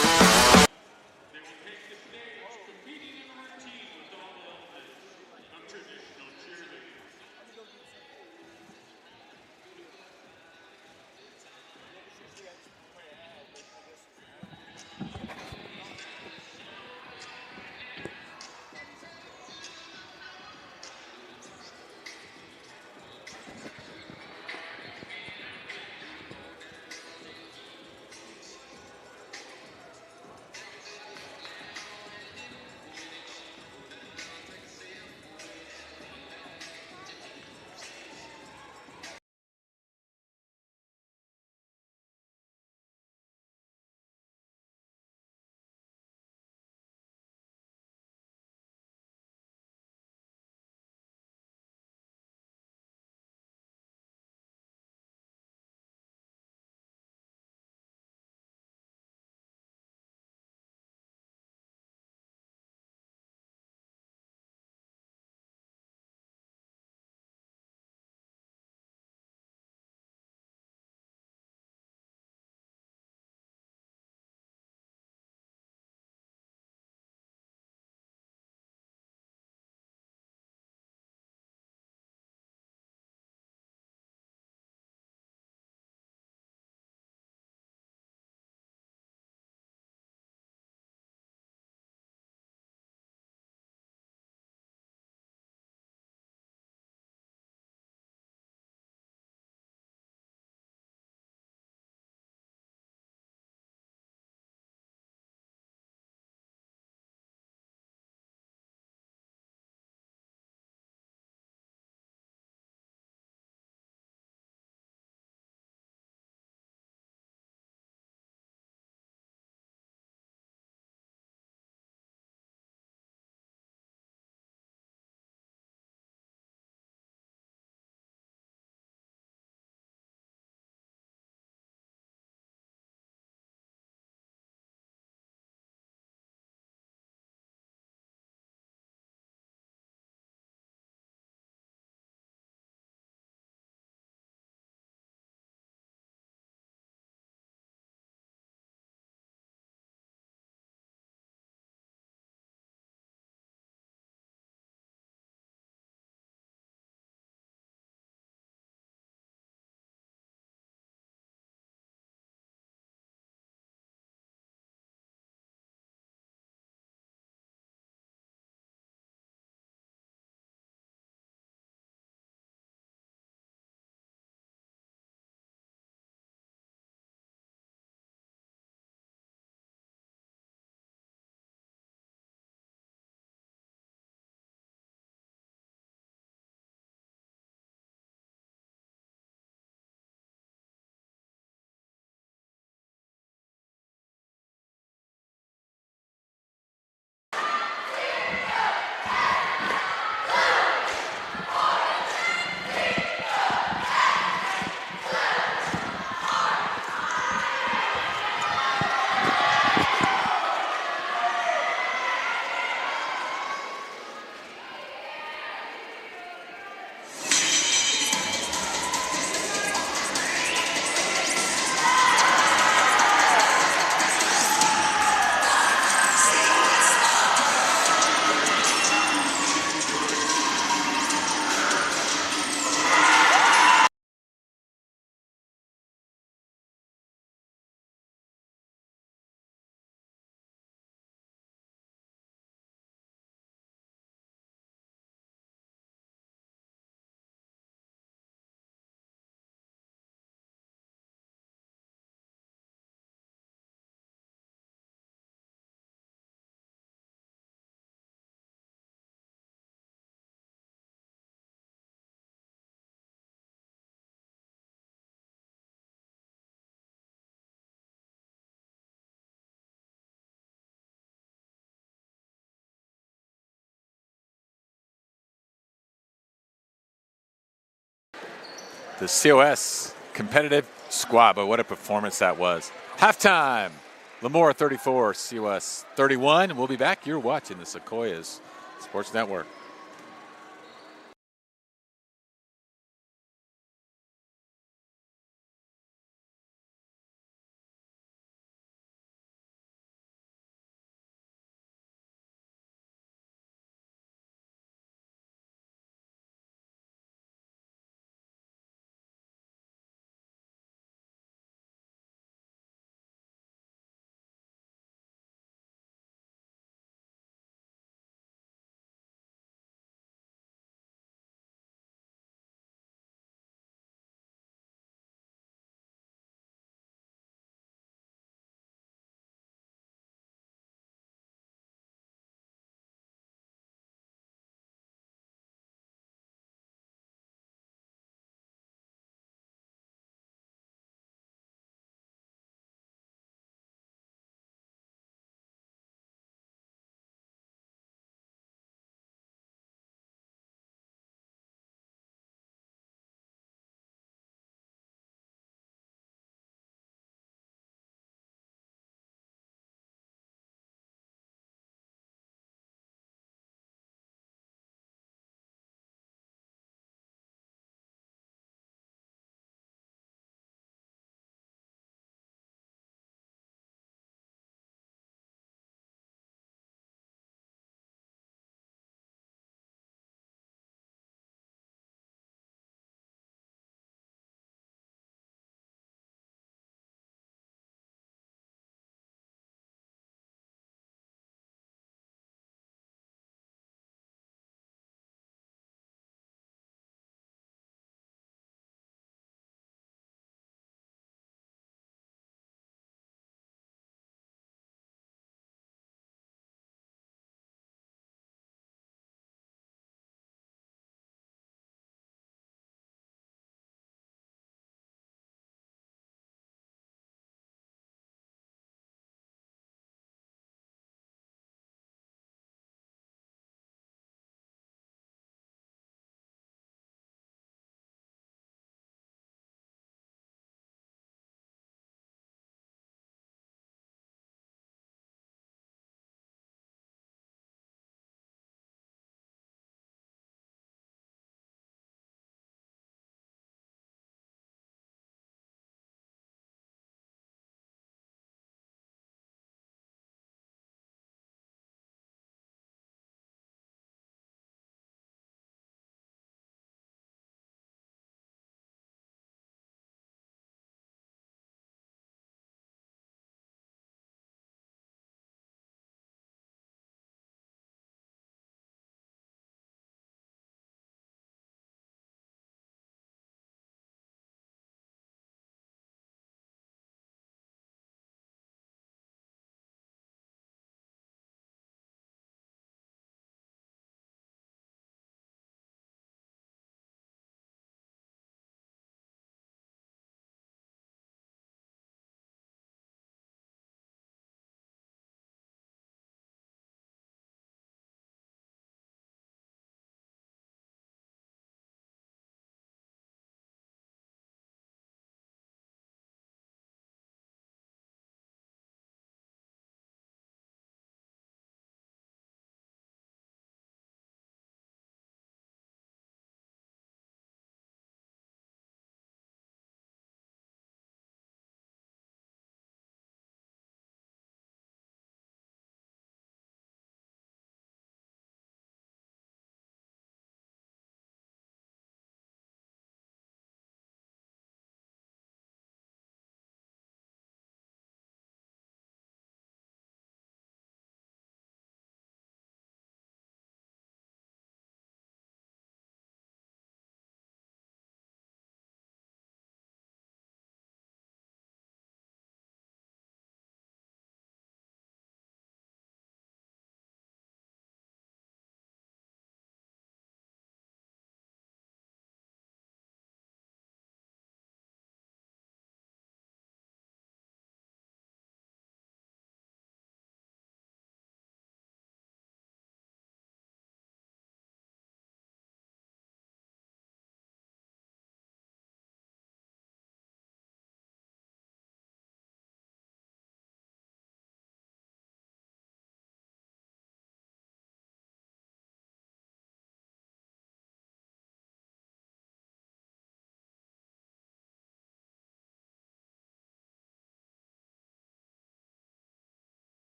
the COS competitive squad, but what a performance that was. Halftime, Lemoore 34, COS 31. We'll be back. You're watching the Sequoias Sports Network.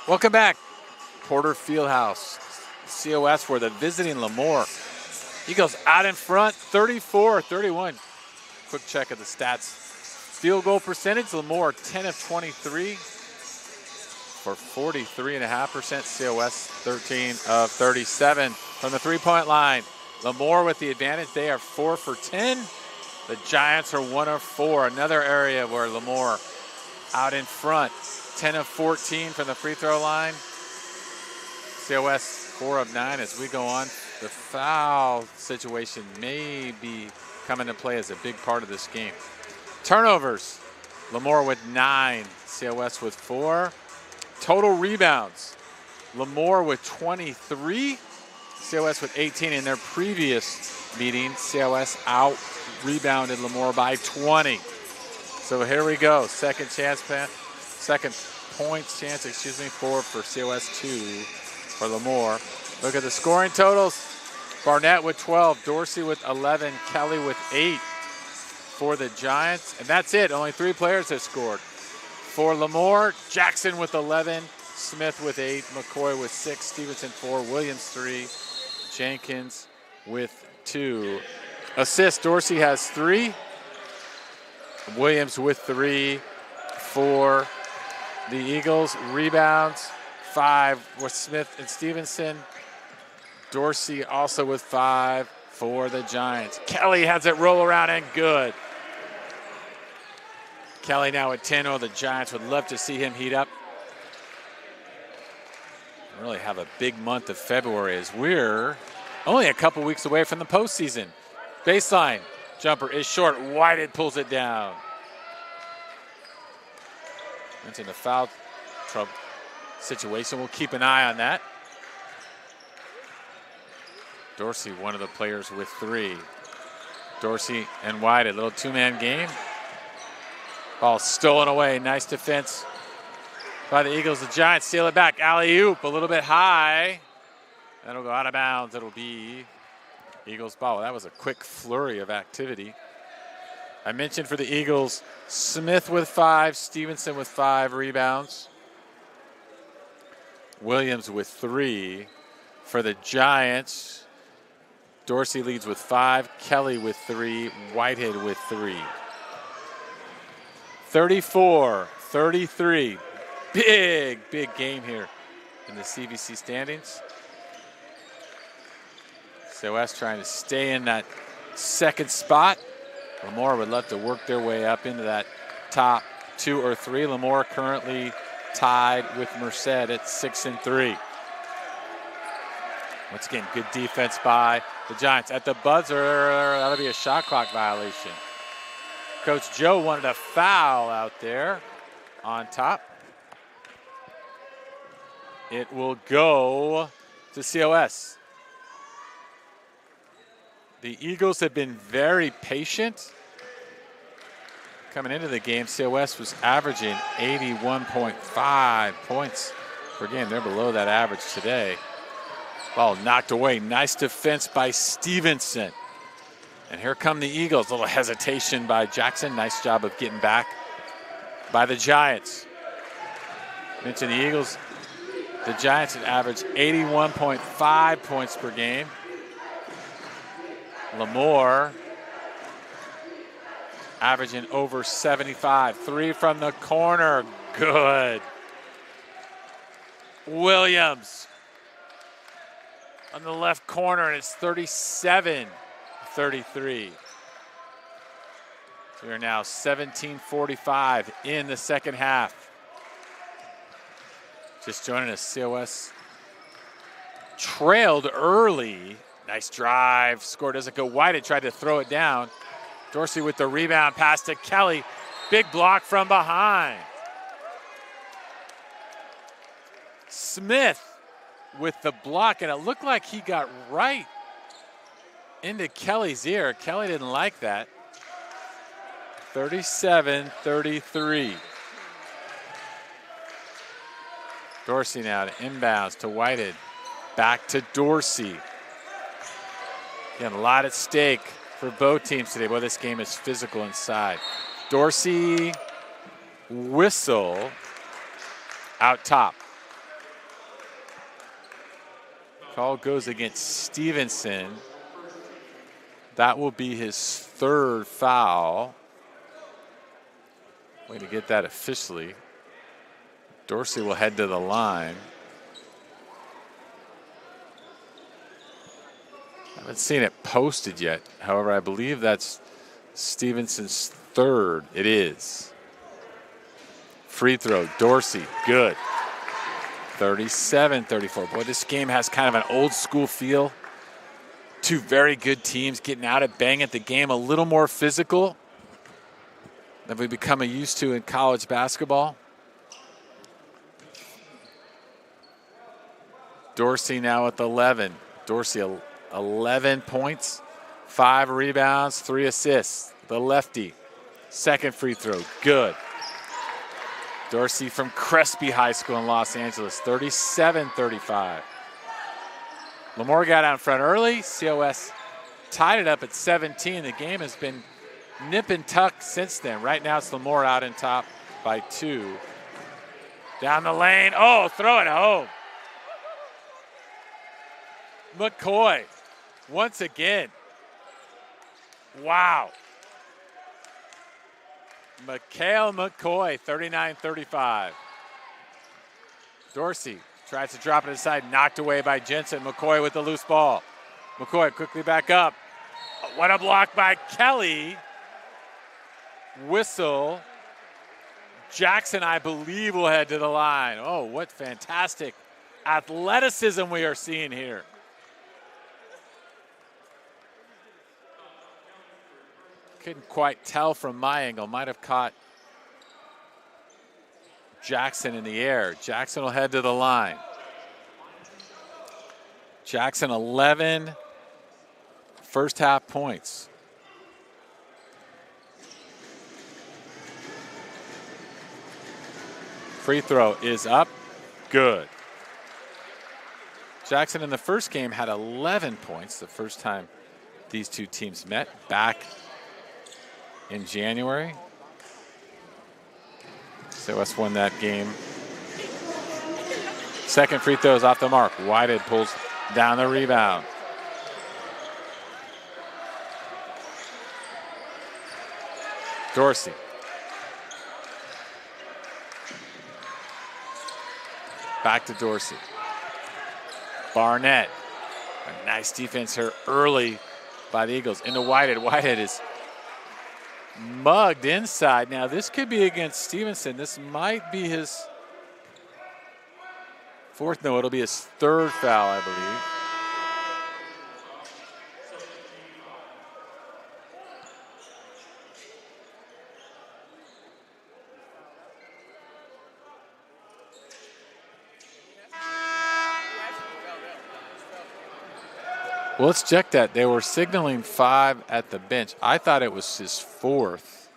Welcome back. Porter Fieldhouse. COS where the visiting Lemoore. Eagles out in front, 34-31. Quick check of the stats. Field goal percentage, Lemoore 10 of 23 for 43.5%. COS 13 of 37 from the three-point line. Lemoore with the advantage. They are 4 for 10. The Giants are 1 of 4. Another area where Lemoore out in front. 10 of 14 from the free throw line. COS 4 of 9 as we go on. The foul situation may be coming to play as a big part of this game. Turnovers, Lemoore with 9, COS with 4. Total rebounds, Lemoore with 23, COS with 18. In their previous meeting, COS out rebounded Lemoore by 20. So here we go, second points chance, for COS 2 for Lemoore. Look at the scoring totals. Barnett with 12, Dorsey with 11, Kelly with 8 for the Giants. And that's it, only 3 players have scored. For Lemoore, Jackson with 11, Smith with 8, McCoy with 6, Stevenson 4, Williams 3, Jenkins with 2. Assists, Dorsey has 3, Williams with 3 for the Eagles. Rebounds, 5 with Smith and Stevenson. Dorsey also with 5 for the Giants. Kelly has it roll around and good. Kelly now at 10. Oh, the Giants would love to see him heat up. Really have a big month of February as we're only a couple weeks away from the postseason. Baseline jumper is short. Whited pulls it down. Mentioned the foul trouble situation. We'll keep an eye on that. Dorsey, one of the players with 3. Dorsey and White, a little 2-man game. Ball stolen away. Nice defense by the Eagles. The Giants steal it back. Alley-oop, a little bit high. That'll go out of bounds. It'll be Eagles ball. That was a quick flurry of activity. I mentioned for the Eagles, Smith with 5, Stevenson with 5 rebounds. Williams with 3. For the Giants, Dorsey leads with 5, Kelly with 3, Whitehead with 3. 34-33. Big game here in the CVC standings. COS trying to stay in that second spot. Lemoore would love to work their way up into that top 2 or 3. Lemoore currently tied with Merced at 6 and 3. Once again, good defense by the Giants. At the buzzer, that'll be a shot clock violation. Coach Joe wanted a foul out there on top. It will go to COS. The Eagles have been very patient. Coming into the game, COS was averaging 81.5 points per game. They're below that average today. Ball knocked away. Nice defense by Stevenson. And here come the Eagles. A little hesitation by Jackson. Nice job of getting back by the Giants. Mention the Eagles. The Giants had averaged 81.5 points per game. Lemoore averaging over 75. 3 from the corner. Good. Williams on the left corner, and it's 37-33. So we're now 17:45 in the second half. Just joining us, COS trailed early. Nice drive. Score doesn't go wide. It tried to throw it down. Dorsey with the rebound pass to Kelly. Big block from behind. Smith with the block, and it looked like he got right into Kelly's ear. Kelly didn't like that. 37-33. Dorsey now to inbounds to Whitehead. Back to Dorsey. Again, a lot at stake for both teams today. Boy, this game is physical inside. Dorsey whistle out top. Call goes against Stevenson. That will be his 3rd foul. Way to get that officially. Dorsey will head to the line. I haven't seen it posted yet. However, I believe that's Stevenson's 3rd. It is. Free throw, Dorsey, good. 37-34. Boy, this game has kind of an old school feel. Two very good teams getting out at bang at the game, a little more physical than we've become used to in college basketball. Dorsey now with 11. Dorsey 11 points, 5 rebounds, 3 assists. The lefty, 2nd free throw, good. Dorsey from Crespi High School in Los Angeles, 37-35. Lemoore got out in front early. COS tied it up at 17. The game has been nip and tuck since then. Right now it's Lemoore out in top by 2. Down the lane. Oh, throw it home. McCoy once again. Wow. Mikhail McCoy, 39-35. Dorsey tries to drop it inside, knocked away by Jensen. McCoy with the loose ball. McCoy quickly back up. What a block by Kelly. Whistle. Jackson, I believe, will head to the line. Oh, what fantastic athleticism we are seeing here. Couldn't quite tell from my angle. Might have caught Jackson in the air. Jackson will head to the line. Jackson 11 first half points. Free throw is up. Good. Jackson in the first game had 11 points the first time these two teams met back in January. So us won that game. 2nd free throw is off the mark. Whitehead pulls down the rebound. Dorsey. Back to Dorsey. Barnett. A nice defense here early by the Eagles. Into Whitehead. Whitehead is mugged inside. Now this could be against Stevenson. This might be his 4th. No, it'll be his 3rd foul, I believe. Well, let's check that. They were signaling 5 at the bench. I thought it was his 4th.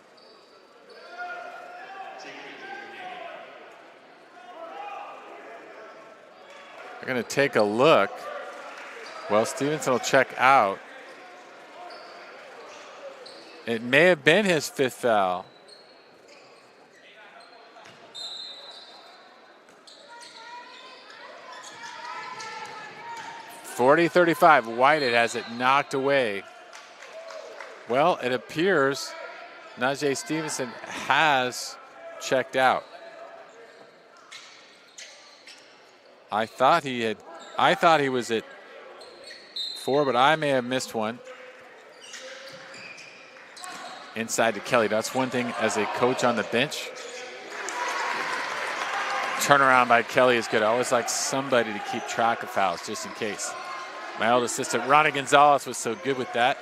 They're going to take a look. Well, Stevenson will check out. It may have been his 5th foul. .40-35. Whitehead has it knocked away. Well, it appears Najee Stevenson has checked out. I thought he was at 4, but I may have missed one. Inside to Kelly. That's one thing as a coach on the bench. Turnaround by Kelly is good. I always like somebody to keep track of fouls just in case. My old assistant, Ronnie Gonzalez, was so good with that.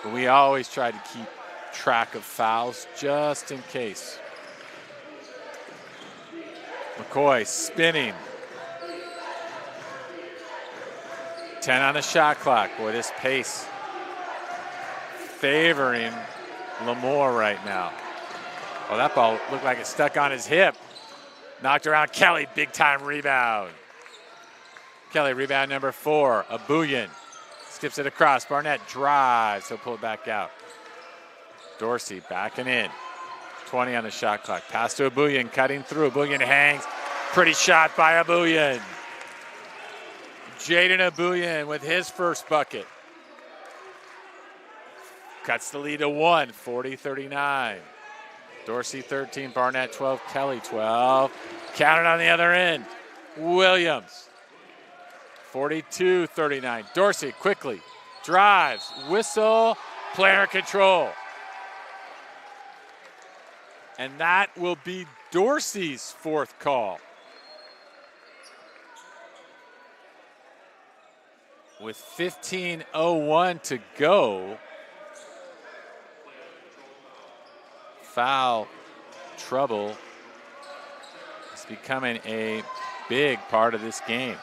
But we always try to keep track of fouls just in case. McCoy spinning. 10 on the shot clock. Boy, this pace favoring Lemoore right now. Oh, that ball looked like it stuck on his hip. Knocked around Kelly, big time rebound. Kelly, rebound number 4. Abuyan skips it across. Barnett drives. He'll pull it back out. Dorsey backing in. 20 on the shot clock. Pass to Abuyan, cutting through. Abuyan hangs. Pretty shot by Abuyan. Jaden Abuyan with his first bucket. Cuts the lead to 1, 40-39. Dorsey 13, Barnett 12, Kelly 12. Counted on the other end. Williams, 42-39. Dorsey quickly drives, whistle, player control. And that will be Dorsey's fourth call. With 15:01 to go, foul trouble is becoming a big part of this game.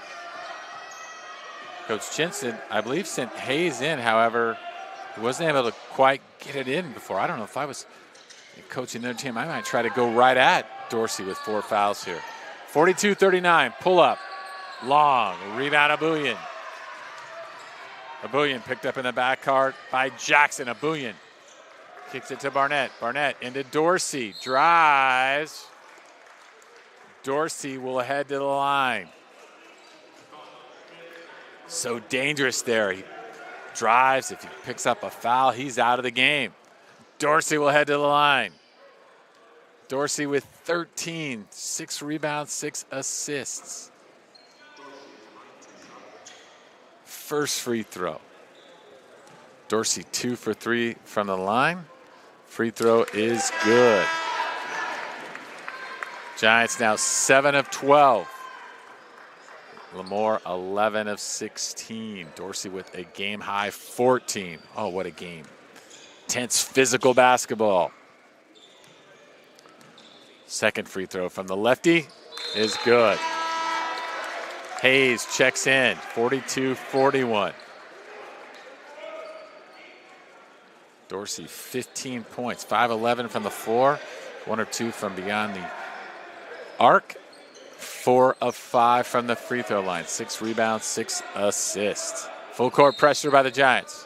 Coach Chinson, I believe, sent Hayes in. However, he wasn't able to quite get it in before. I don't know if I was coaching their team. I might try to go right at Dorsey with 4 fouls here. 42-39, pull up, long, rebound Abuyan. Abuyan picked up in the backcourt by Jackson. Abuyan kicks it to Barnett. Barnett into Dorsey, drives. Dorsey will head to the line. So dangerous there. He drives. If he picks up a foul, he's out of the game. Dorsey will head to the line. Dorsey with 13, 6 rebounds, 6 assists. First free throw. Dorsey 2 for 3 from the line. Free throw is good. Giants now 7 of 12. Lemoore 11 of 16. Dorsey with a game high 14. Oh, what a game. Tense physical basketball. Second free throw from the lefty is good. Hayes checks in, 42-41. Dorsey 15 points, 5-11 from the floor, 1 or 2 from beyond the arc, 4 of 5 from the free throw line, 6 rebounds, 6 assists. Full court pressure by the Giants.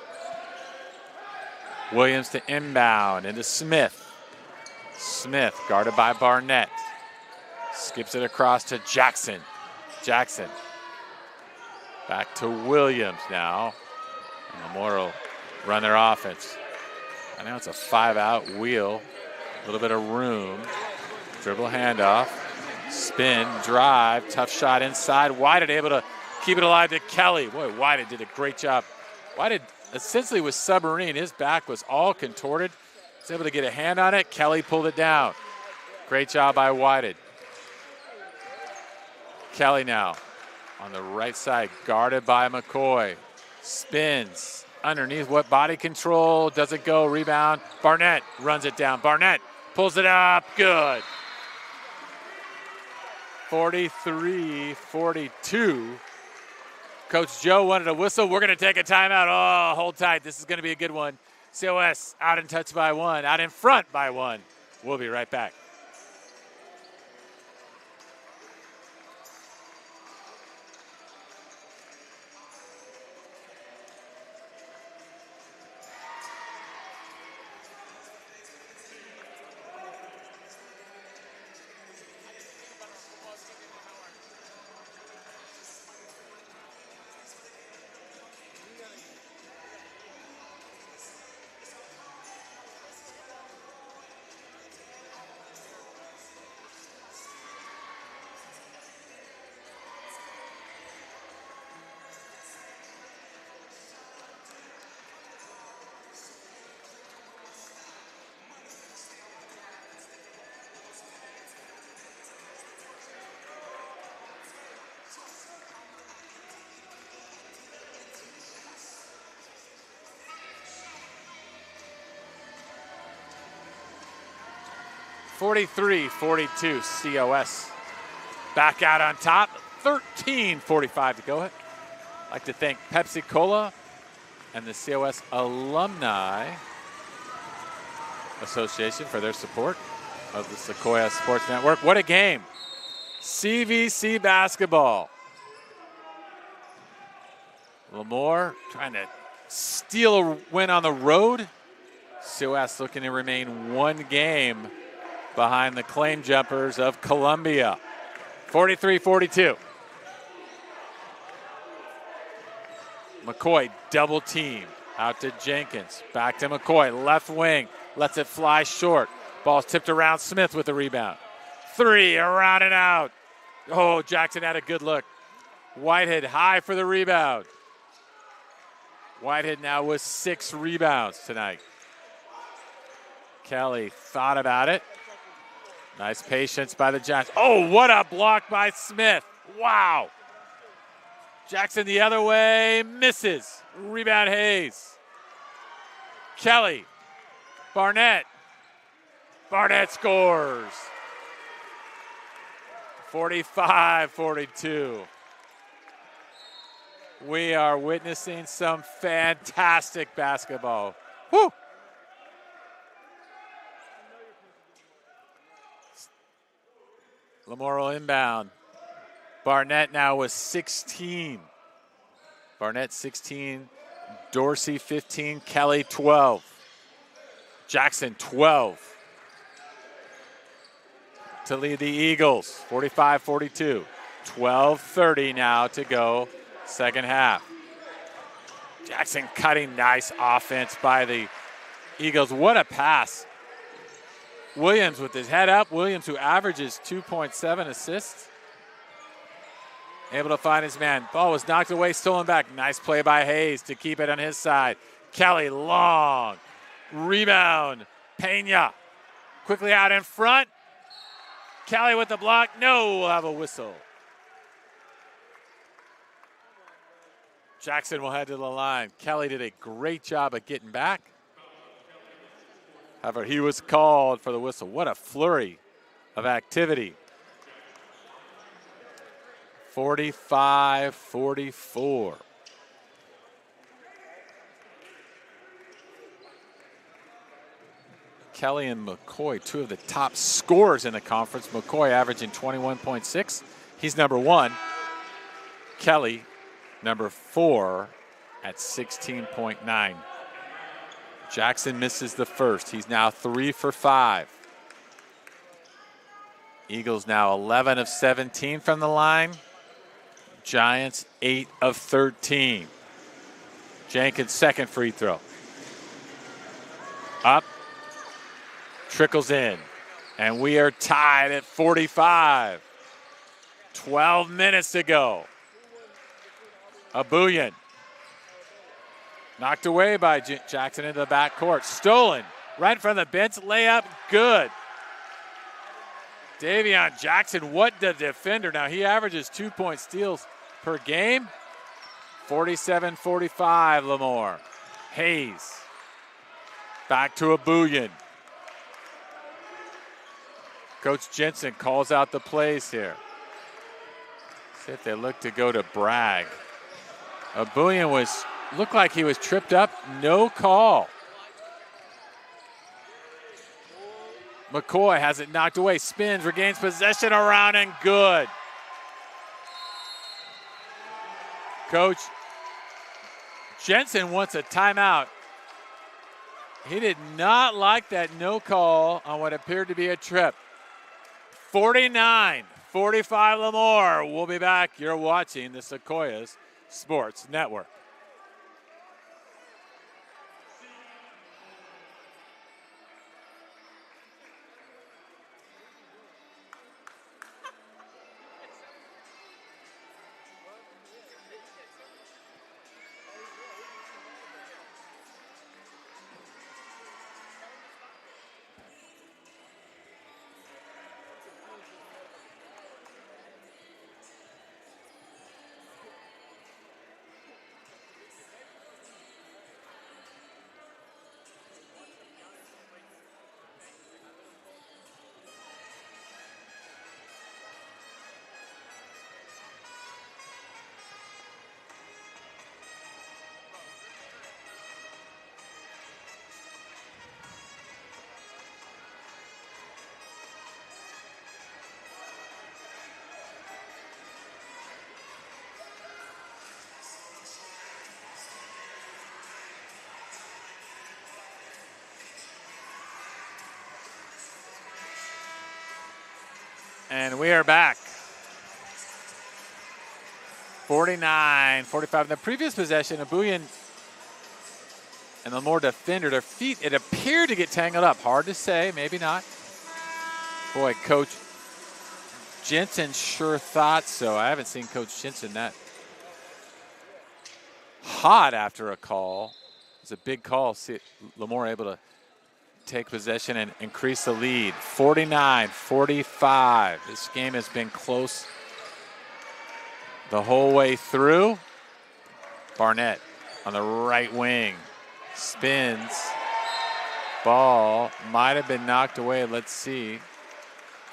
Williams to inbound into Smith. Smith guarded by Barnett. Skips it across to Jackson. Jackson back to Williams now. And Lemoore will run their offense. I know it's a 5-out wheel. A little bit of room. Dribble handoff. Spin, drive, tough shot inside. Whited able to keep it alive to Kelly. Boy, Whited did a great job. Whited essentially was submarine. His back was all contorted. Was able to get a hand on it. Kelly pulled it down. Great job by Whited. Kelly now on the right side, guarded by McCoy. Spins underneath, what body control, doesn't go, rebound. Barnett runs it down. Barnett pulls it up, good. 43-42. Coach Joe wanted a whistle. We're going to take a timeout. Oh, hold tight. This is going to be a good one. COS out in touch by 1, out in front by 1. We'll be right back. (43-42) COS back out on top. 13:45 to go. I'd like to thank Pepsi Cola and the COS Alumni Association for their support of the Sequoias Sports Network. What a game. CVC basketball. Lemoore trying to steal a win on the road. COS looking to remain 1 game behind the claim jumpers of Columbia. 43-42. McCoy double team. Out to Jenkins. Back to McCoy. Left wing. Lets it fly short. Ball's tipped around. Smith with the rebound. 3 around and out. Oh, Jackson had a good look. Whitehead high for the rebound. Whitehead now with 6 rebounds tonight. Kelly thought about it. Nice patience by the Giants. Oh, what a block by Smith. Wow. Jackson the other way, misses. Rebound Hayes. Kelly. Barnett. Barnett scores. 45-42. We are witnessing some fantastic basketball. Woo! Lemoore will inbound. Barnett now with 16. Barnett 16, Dorsey 15, Kelly 12. Jackson 12 to lead the Eagles, 45-42. 12:30 now to go, second half. Jackson cutting, nice offense by the Eagles. What a pass. Williams with his head up. Williams, who averages 2.7 assists. Able to find his man. Ball was knocked away, stolen back. Nice play by Hayes to keep it on his side. Kelly long. Rebound. Pena. Quickly out in front. Kelly with the block. No, we'll have a whistle. Jackson will head to the line. Kelly did a great job at getting back. However, he was called for the whistle. What a flurry of activity. 45-44. Kelly and McCoy, two of the top scorers in the conference. McCoy averaging 21.6. He's number 1. Kelly, number 4 at 16.9. Jackson misses the first. He's now 3 for 5. Eagles now 11 of 17 from the line. Giants 8 of 13. Jenkins' second free throw. Up. Trickles in. And we are tied at 45. 12 minutes to go. Abuyan. Knocked away by Jackson into the backcourt. Stolen. Right in front of the bench. Layup. Good. Davion Jackson, what the defender. Now he averages 2-point steals per game. 47-45, Lemoore. Hayes. Back to Abuyan. Coach Jensen calls out the plays here. See if they look to go to Bragg. Abuyan looked like he was tripped up. No call. McCoy has it knocked away. Spins, regains possession around and good. Coach Jensen wants a timeout. He did not like that no call on what appeared to be a trip. 49-45 Lemoore. We'll be back. You're watching the Sequoias Sports Network. And we are back. 49-45. In the previous possession, Abuyan and the Lemoore defender, their feet, it appeared to get tangled up. Hard to say, maybe not. Boy, Coach Jensen sure thought so. I haven't seen Coach Jensen that hot after a call. It was a big call. See, Lemoore able to take possession and increase the lead. 49-45. This game has been close the whole way through. Barnett on the right wing. Spins. Ball might have been knocked away. Let's see.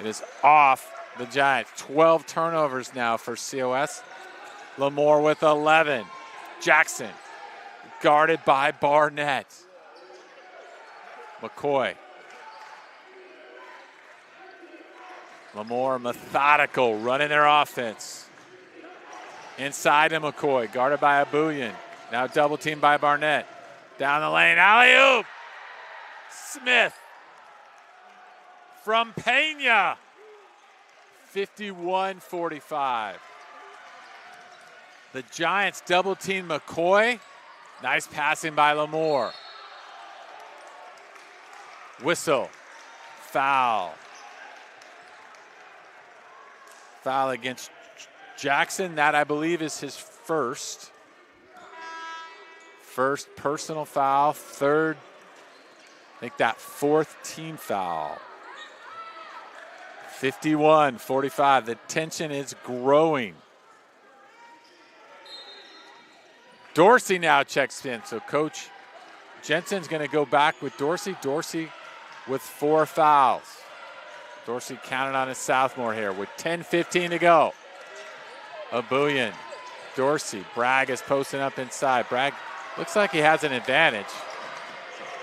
It is off the Giants. 12 turnovers now for COS. Lemoore with 11. Jackson guarded by Barnett. McCoy. Lemoore methodical, running their offense. Inside to McCoy, guarded by Abuyan. Now double teamed by Barnett. Down the lane, alley-oop. Smith from Pena. 51-45. The Giants double team McCoy. Nice passing by Lemoore. Whistle. Foul. Foul against Jackson. That, I believe, is his first. First personal foul. Third, I think that fourth team foul. 51-45. The tension is growing. Dorsey now checks in. So Coach Jensen's going to go back with Dorsey. Dorsey with 4 fouls. Dorsey counted on his sophomore here with 10:15 to go. Abuyan, Dorsey, Bragg is posting up inside. Bragg looks like he has an advantage.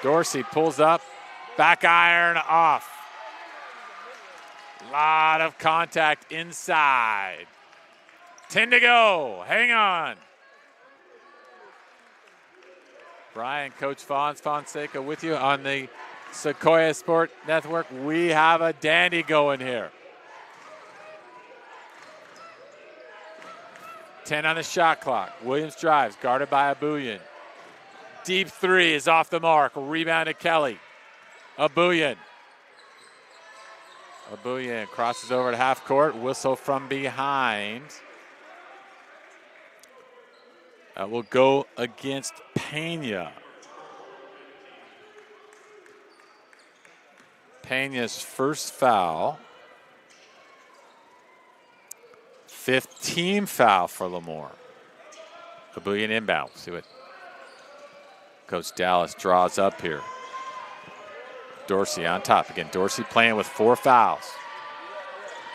Dorsey pulls up, back iron off. Lot of contact inside. 10 to go, hang on. Brian, Coach Fonseca with you on the Sequoia Sport Network. We have a dandy going here. 10 on the shot clock. Williams drives, guarded by Abuyan. Deep three is off the mark. Rebound to Kelly. Abuyan. Abuyan crosses over to half court. Whistle from behind. Will go against Pena. Pena's first foul. 5th team foul for Lemoore. Abuyan inbound. See what Coach Dallas draws up here. Dorsey on top. Again, Dorsey playing with 4 fouls.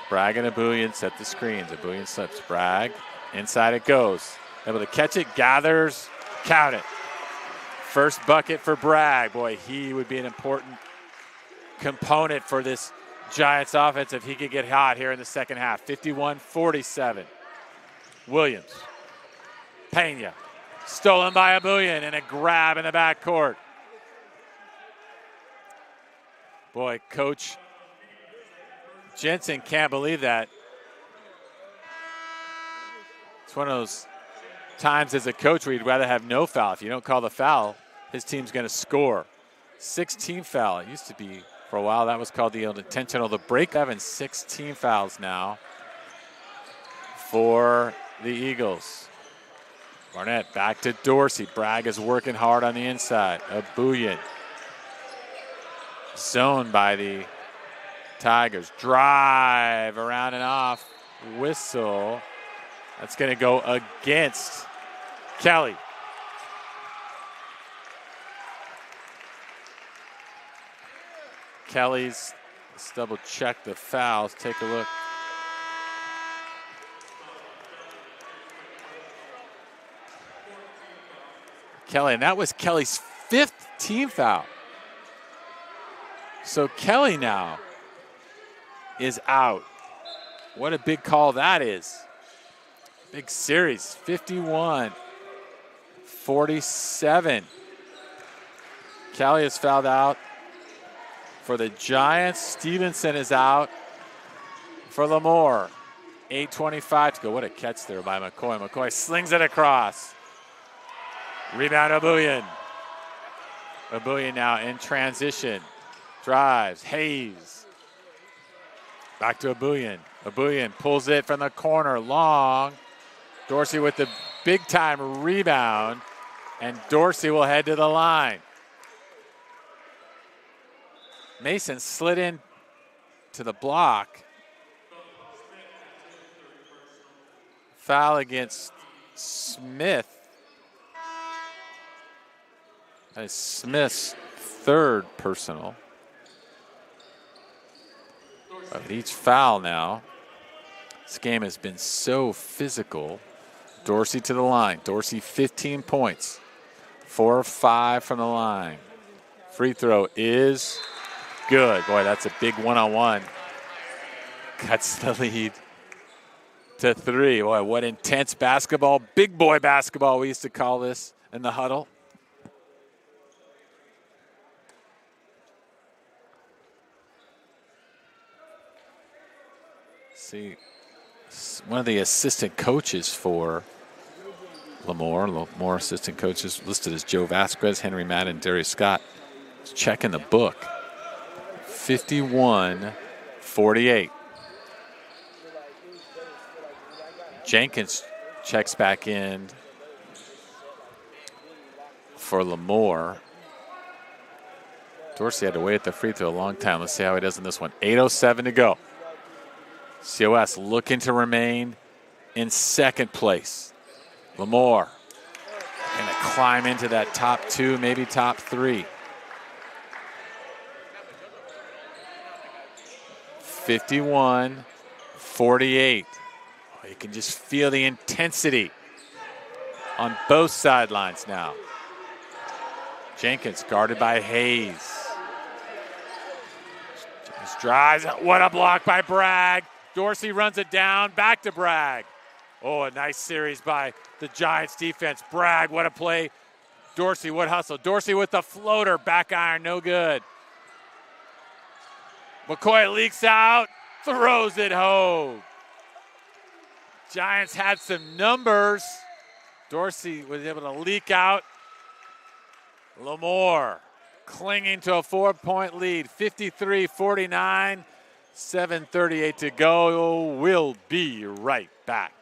Bragg and Abuyan set the screens. Abuyan slips. Bragg, inside it goes. Able to catch it, gathers, count it. First bucket for Bragg. Boy, he would be an important component for this Giants offense if he could get hot here in the second half. 51-47. Williams. Pena. Stolen by Abuyan and a grab in the backcourt. Boy, Coach Jensen can't believe that. It's one of those times as a coach where you'd rather have no foul. If you don't call the foul, his team's going to score. 6-team foul. It used to be for a while that was called the intentional. The break 6 team fouls now for the Eagles. Barnett back to Dorsey. Bragg is working hard on the inside. Abuyan. Zoned by the Tigers. Drive around and off. Whistle. That's going to go against Kelly. Kelly's, let's double check the fouls. Take a look. Kelly, and that was Kelly's 5th team foul. So Kelly now is out. What a big call that is. Big series, 51-47. Kelly is fouled out for the Giants. Stevenson is out for Lemoore. 8:25 to go. What a catch there by McCoy. McCoy slings it across. Rebound Abuyan. Abuyan now in transition. Drives. Hayes. Back to Abuyan. Abuyan pulls it from the corner. Long. Dorsey with the big-time rebound. And Dorsey will head to the line. Mason slid in to the block. Foul against Smith. That is Smith's third personal. But each foul now. This game has been so physical. Dorsey to the line. Dorsey 15 points. 4 of 5 from the line. Free throw is good. Boy, that's a big one-on-one. Cuts the lead to 3. Boy, what intense basketball. Big boy basketball, we used to call this in the huddle. See, one of the assistant coaches for Lemoore assistant coaches listed as Joe Vasquez, Henry Madden, Darius Scott. Let's check in the book. 51-48. Jenkins checks back in for Lemoore. Dorsey had to wait at the free throw a long time. Let's see how he does in this one. 8:07 to go. COS looking to remain in second place. Lemoore going to climb into that top 2, maybe top 3. 51-48. You can just feel the intensity on both sidelines now. Jenkins guarded by Hayes. Just drives. What a block by Bragg. Dorsey runs it down. Back to Bragg. Oh, a nice series by the Giants defense. Bragg, what a play. Dorsey, what hustle. Dorsey with the floater. Back iron, no good. McCoy leaks out. Throws it home. Giants had some numbers. Dorsey was able to leak out. Lemoore clinging to a 4-point lead. 53-49. 7:38 to go. We'll be right back.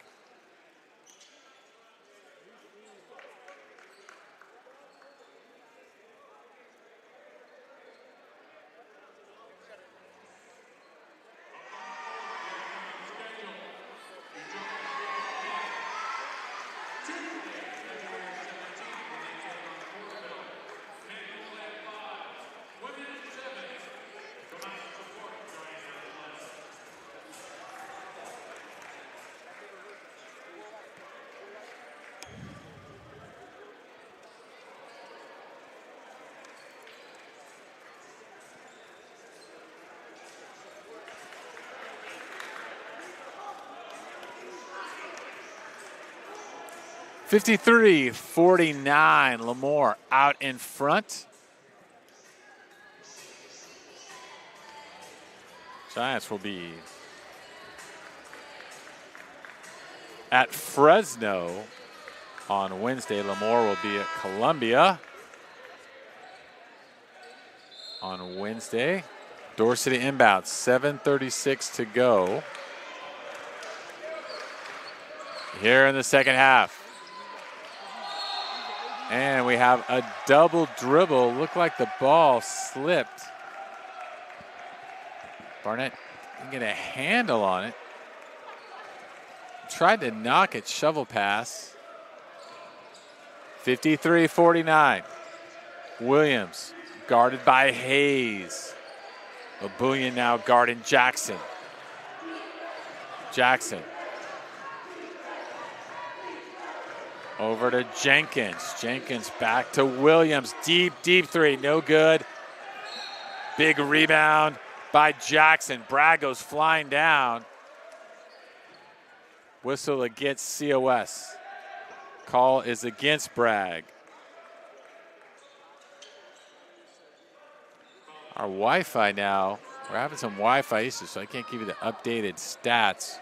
(53-49). Lemoore out in front. Giants will be at Fresno on Wednesday. Lemoore will be at Columbia on Wednesday. Dorsey to inbound. 7:36 to go here in the second half. And we have a double dribble. Looked like the ball slipped. Barnett didn't get a handle on it. Tried to knock it, shovel pass. 53-49. Williams guarded by Hayes. Abuyan now guarding Jackson. Jackson. Over to Jenkins. Jenkins back to Williams. Deep three. No good. Big rebound by Jackson. Bragg goes flying down. Whistle against COS. Call is against Bragg. Our Wi-Fi now, we're having some Wi-Fi issues, so I can't give you the updated stats.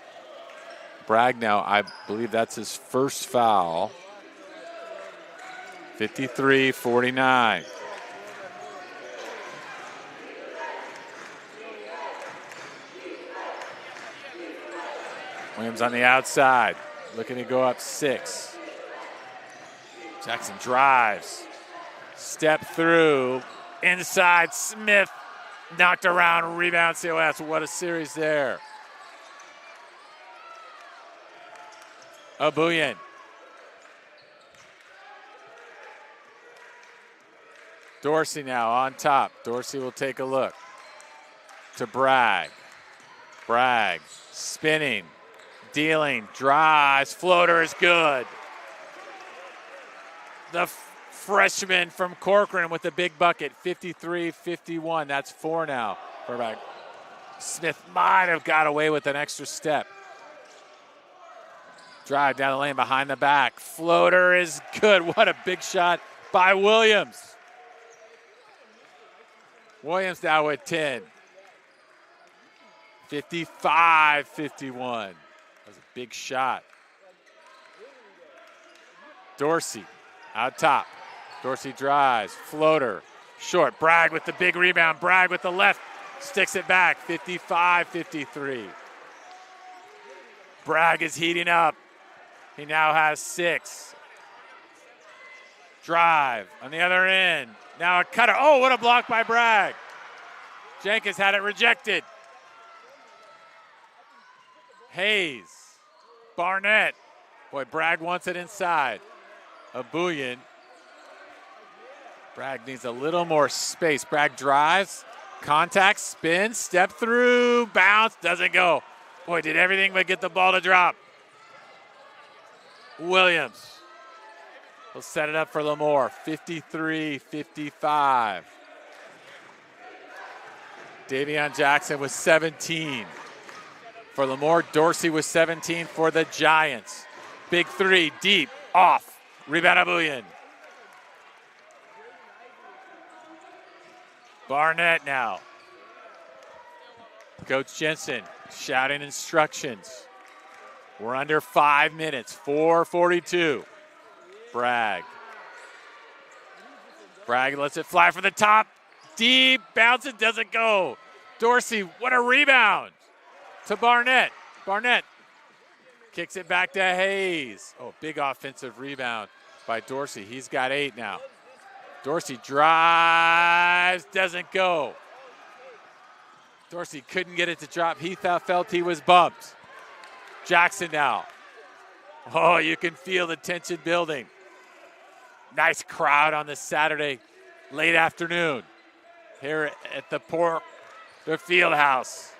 Bragg now, I believe that's his first foul. 53-49. Williams on the outside, looking to go up 6. Jackson drives, step through, inside, Smith, knocked around, rebound, COS. What a series there. Abuyan. Dorsey now on top. Dorsey will take a look to Bragg. Bragg spinning, dealing, drives, floater is good. The freshman from Corcoran with the big bucket, 53-51. That's 4 now for Bragg. Smith might have got away with an extra step. Drive down the lane behind the back. Floater is good. What a big shot by Williams. Williams now with 10. 55-51. That was a big shot. Dorsey out top. Dorsey drives. Floater. Short. Bragg with the big rebound. Bragg with the left. Sticks it back. 55-53. Bragg is heating up. He now has 6. Drive on the other end. Now a cutter. Oh, what a block by Bragg. Jenkins had it rejected. Hayes. Barnett. Boy, Bragg wants it inside. Abuyan. Bragg needs a little more space. Bragg drives. Contact, spin, step through, bounce, doesn't go. Boy, did everything but get the ball to drop. Williams will set it up for Lemoore, 53-55. Davion Jackson was 17 for Lemoore. Dorsey was 17 for the Giants. Big 3, deep, off. Rebound Abuyan. Barnett now. Coach Jensen shouting instructions. We're under 5 minutes, 4:42. Bragg. Bragg lets it fly for the top. Deep, bounce it, doesn't go. Dorsey, what a rebound to Barnett. Barnett kicks it back to Hayes. Oh, big offensive rebound by Dorsey. He's got 8 now. Dorsey drives, doesn't go. Dorsey couldn't get it to drop. He felt he was bumped. Jackson now. Oh, you can feel the tension building. Nice crowd on this Saturday late afternoon here at the field house.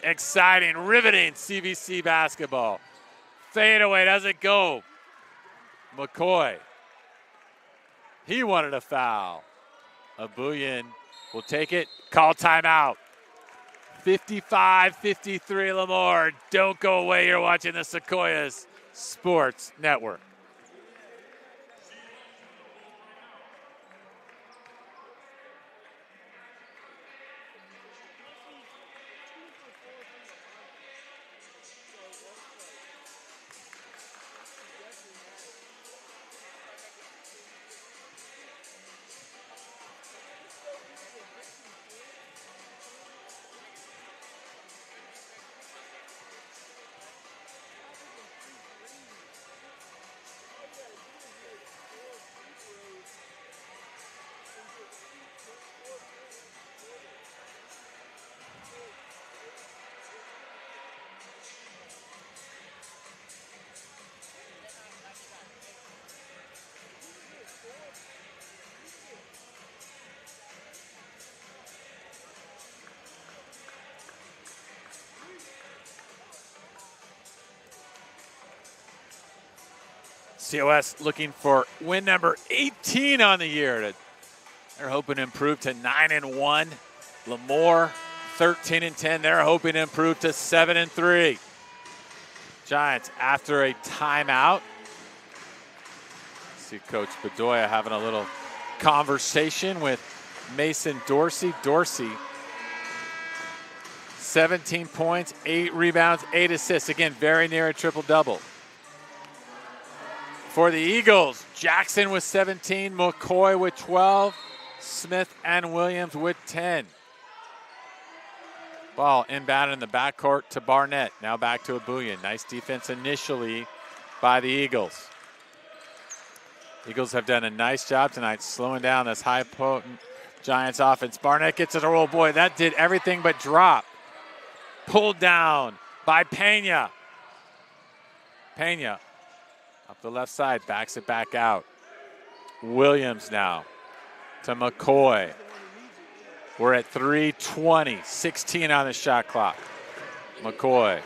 Exciting, riveting CVC basketball. Fadeaway doesn't go. McCoy. He wanted a foul. Abuyan will take it. Call timeout. 55-53 Lemoore. Don't go away. You're watching the Sequoias Sports Network. COS looking for win number 18 on the year. They're hoping to improve to 9-1. Lemoore 13-10. They're hoping to improve to 7-3. Giants after a timeout. See Coach Bedoya having a little conversation with Mason Dorsey. Dorsey 17 points, 8 rebounds, 8 assists. Again, very near a triple-double. For the Eagles, Jackson with 17, McCoy with 12, Smith and Williams with 10. Ball inbound in the backcourt to Barnett. Now back to Abuyan. Nice defense initially by the Eagles. Eagles have done a nice job tonight slowing down this high-potent Giants offense. Barnett gets it a roll. Boy, that did everything but drop. Pulled down by Pena. Pena up the left side, backs it back out. Williams now to McCoy. We're at 3:20, 16 on the shot clock. McCoy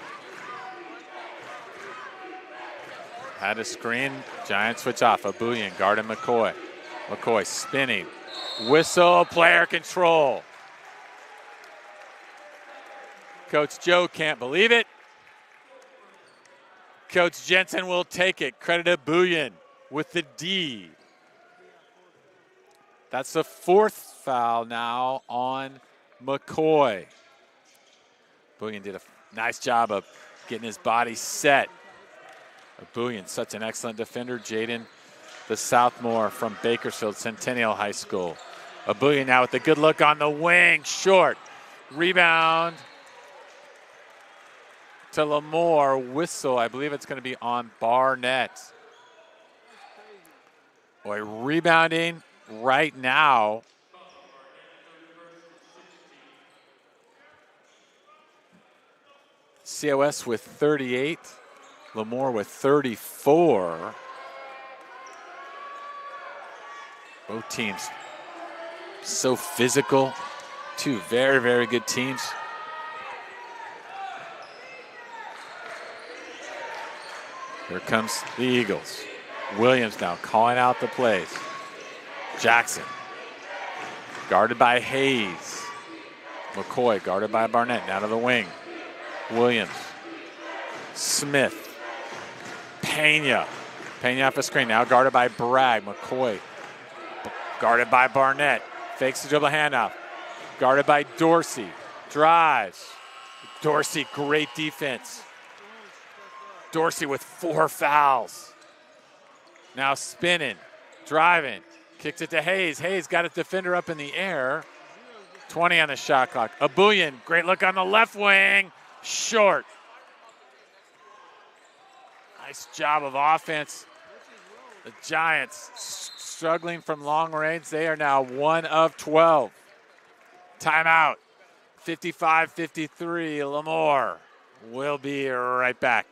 had a screen. Giants switch off. Abuyan guarding McCoy. McCoy spinning. Whistle, player control. Coach Joe can't believe it. Coach Jensen will take it. Credit Abuyan with the D. That's the 4th foul now on McCoy. Abuyan did a nice job of getting his body set. Abuyan, such an excellent defender. Jaden, the Southmore from Bakersfield Centennial High School. Abuyan now with a good look on the wing. Short. Rebound to Lemoore. Whistle. I believe it's going to be on Barnett. Boy, rebounding right now. COS with 38. Lemoore with 34. Both teams so physical. Two very, very good teams. Here comes the Eagles. Williams now calling out the plays. Jackson guarded by Hayes. McCoy guarded by Barnett. Now to the wing. Williams. Smith. Pena. Pena off the screen. Now guarded by Bragg. McCoy guarded by Barnett. Fakes the dribble handoff. Guarded by Dorsey. Drives. Dorsey, great defense. Dorsey with 4 fouls. Now spinning. Driving. Kicks it to Hayes. Hayes got his defender up in the air. 20 on the shot clock. Abuyan, great look on the left wing. Short. Nice job of offense. The Giants struggling from long range. They are now 1 of 12. Timeout. 55-53. Lemoore. We'll be right back.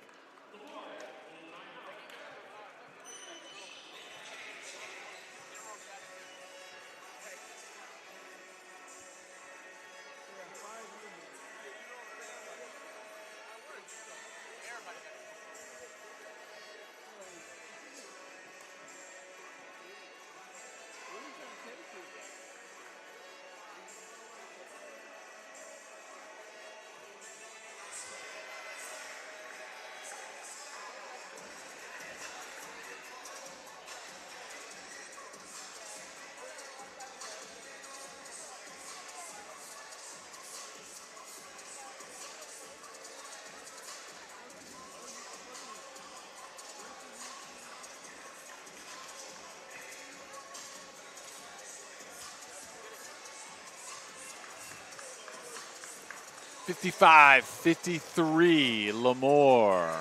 (55-53) Lemoore.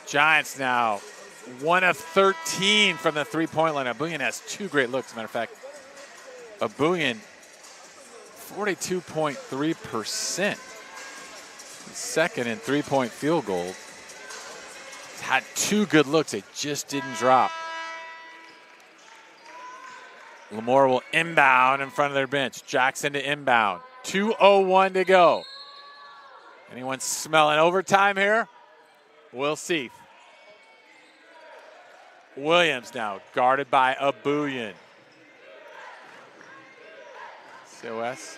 Giants now 1 of 13 from the three-point line. Abuyan has 2 great looks. As a matter of fact, Abuyan 42.3%. Second in three-point field goal. He's had 2 good looks. They just didn't drop. Lemoore will inbound in front of their bench. Jackson to inbound. 2:01 to go. Anyone smelling overtime here? We'll see. Williams now guarded by Abuyan. COS.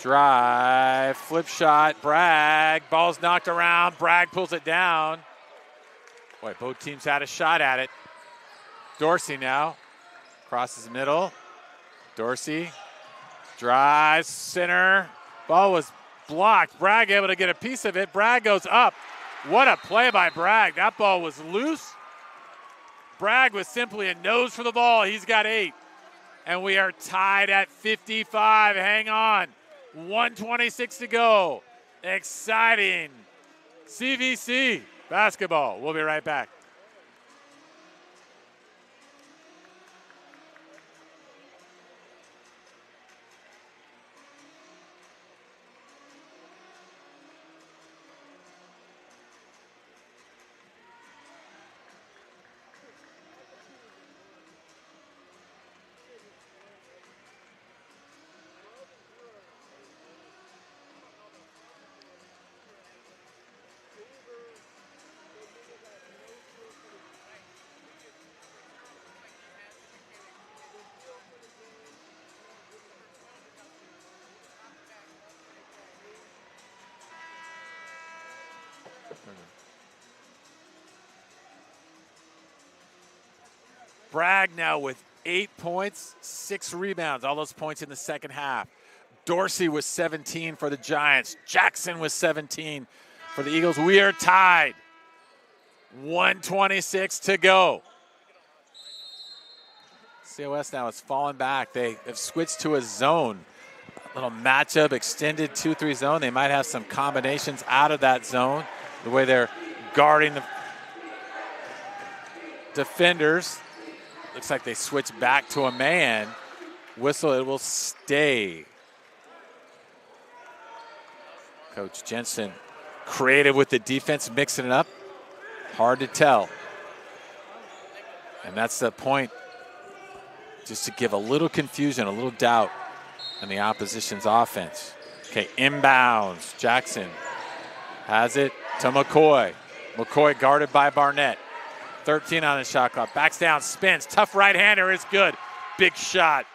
Drive, flip shot, Bragg. Ball's knocked around. Bragg pulls it down. Boy, both teams had a shot at it. Dorsey now crosses the middle. Dorsey drives center. Ball was blocked. Bragg able to get a piece of it. Bragg goes up. What a play by Bragg. That ball was loose. Bragg was simply a nose for the ball. He's got 8. And we are tied at 55. Hang on. 1:26 to go. Exciting. CVC basketball. We'll be right back. Bragg now with 8 points, 6 rebounds, all those points in the second half. Dorsey was 17 for the Giants. Jackson was 17 for the Eagles. We are tied. 1:26 to go. COS now has fallen back. They have switched to a zone. Little matchup, extended 2-3 zone. They might have some combinations out of that zone. The way they're guarding the defenders. Looks like they switch back to a man. Whistle, it will stay. Coach Jensen creative with the defense, mixing it up. Hard to tell. And that's the point, just to give a little confusion, a little doubt in the opposition's offense. Okay, inbounds. Jackson has it to McCoy. McCoy guarded by Barnett. 13 on the shot clock. Backs down, spins. Tough right-hander is good. Big shot.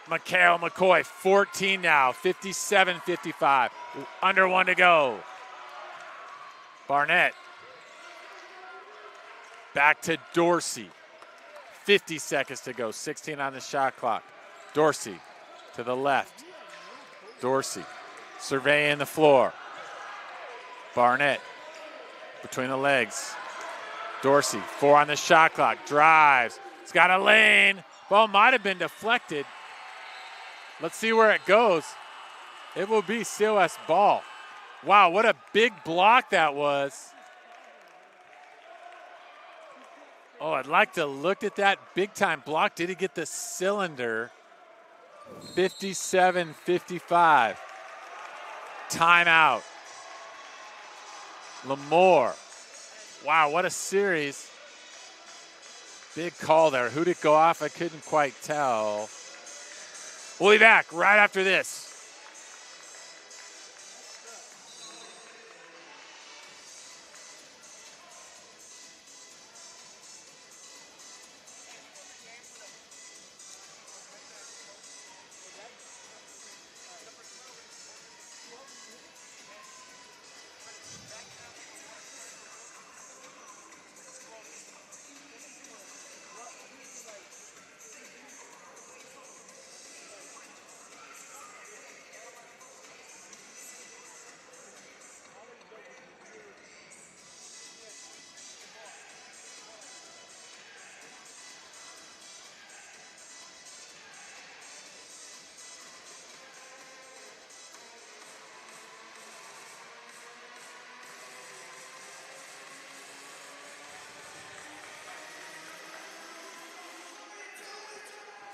Mikhail McCoy, 14 now. 57-55. Under 1 to go. Barnett. Back to Dorsey. 50 seconds to go. 16 on the shot clock. Dorsey to the left. Dorsey surveying the floor. Barnett between the legs. Dorsey, 4 on the shot clock. Drives. It's got a lane. Ball might have been deflected. Let's see where it goes. It will be COS ball. Wow, what a big block that was. Oh, I'd like to look at that big-time block. Did he get the cylinder? 57-55. Timeout. Lemoore. Wow, what a series. Big call there. Who'd it go off? I couldn't quite tell. We'll be back right after this.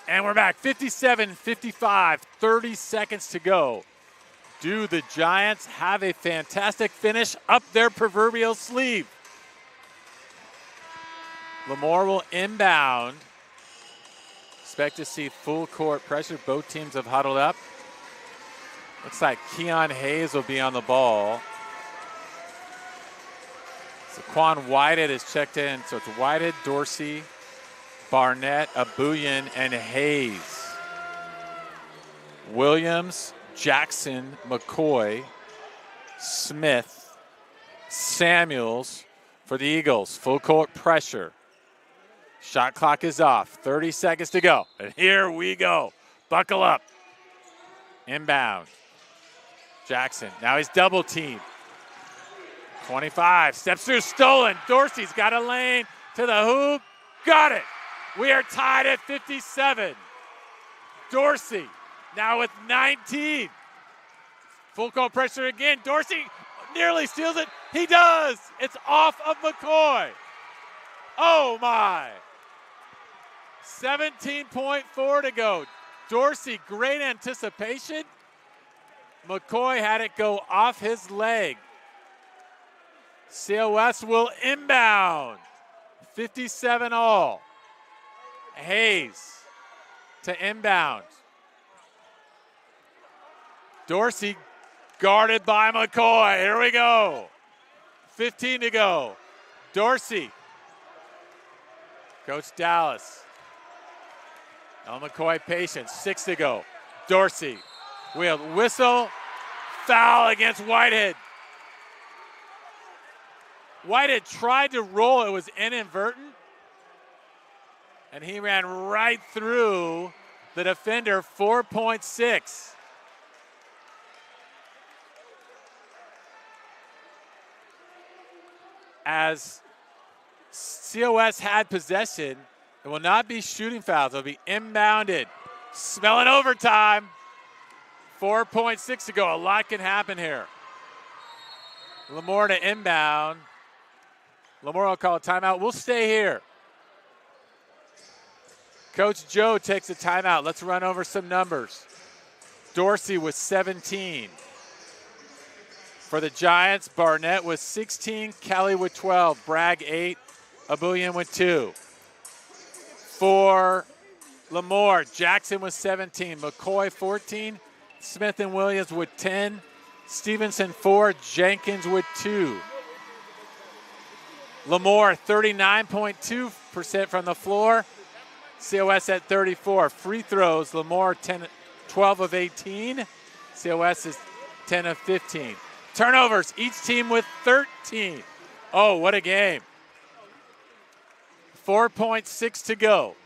And we're back, 57-55, 30 seconds to go. Do the Giants have a fantastic finish up their proverbial sleeve? Lemoore will inbound. Expect to see full court pressure. Both teams have huddled up. Looks like Keon Hayes will be on the ball. So Quan Whitehead is checked in. So it's Whitehead, Dorsey, Barnett, Abuyan, and Hayes. Williams, Jackson, McCoy, Smith, Samuels for the Eagles. Full court pressure. Shot clock is off. 30 seconds to go. And here we go. Buckle up. Inbound. Jackson. Now he's double teamed. 25. Steps through. Stolen. Dorsey's got a lane to the hoop. Got it. We are tied at 57. Dorsey now with 19. Full court pressure again. Dorsey nearly steals it. He does. It's off of McCoy. Oh my. 17.4 to go. Dorsey, great anticipation. McCoy had it go off his leg. COS will inbound. 57 all. Hayes to inbound. Dorsey guarded by McCoy. Here we go. 15 to go. Dorsey. Coach Dallas. El McCoy patient. 6 to go. Dorsey. We'll whistle. Foul against Whitehead. Whitehead tried to roll. It was inadvertent. And he ran right through the defender. 4.6. As COS had possession, it will not be shooting fouls. It will be inbounded. Smelling overtime. 4.6 to go. A lot can happen here. Lemoore to inbound. Lemoore will call a timeout. We'll stay here. Coach Joe takes a timeout. Let's run over some numbers. Dorsey with 17. For the Giants, Barnett with 16, Kelly with 12, Bragg 8, Abuyan with 2. For Lemoore, Jackson with 17, McCoy 14, Smith and Williams with 10, Stevenson 4, Jenkins with 2. Lemoore 39.2% from the floor, COS at 34. Free throws, Lemoore 12 of 18, COS is 10 of 15. Turnovers, each team with 13. Oh, what a game. 4.6 to go.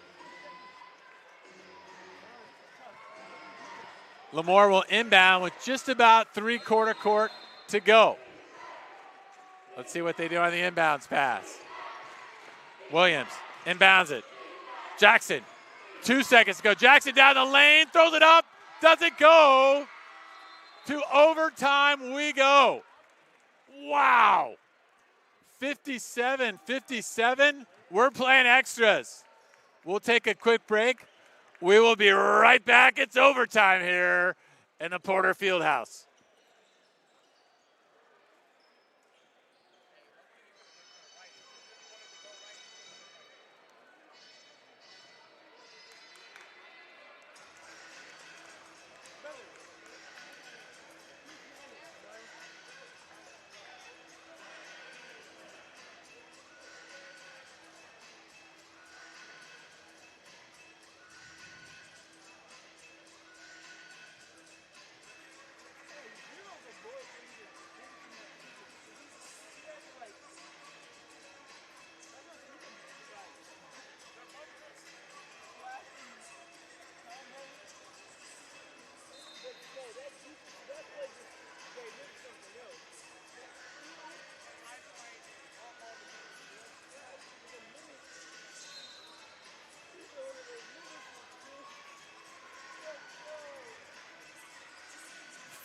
Lemoore will inbound with just about 3/4 court to go. Let's see what they do on the inbounds pass. Williams inbounds it. Jackson, 2 seconds to go. Jackson down the lane, throws it up, doesn't go. To overtime we go. Wow. 57-57. We're playing extras. We'll take a quick break. We will be right back. It's overtime here in the Porter Fieldhouse.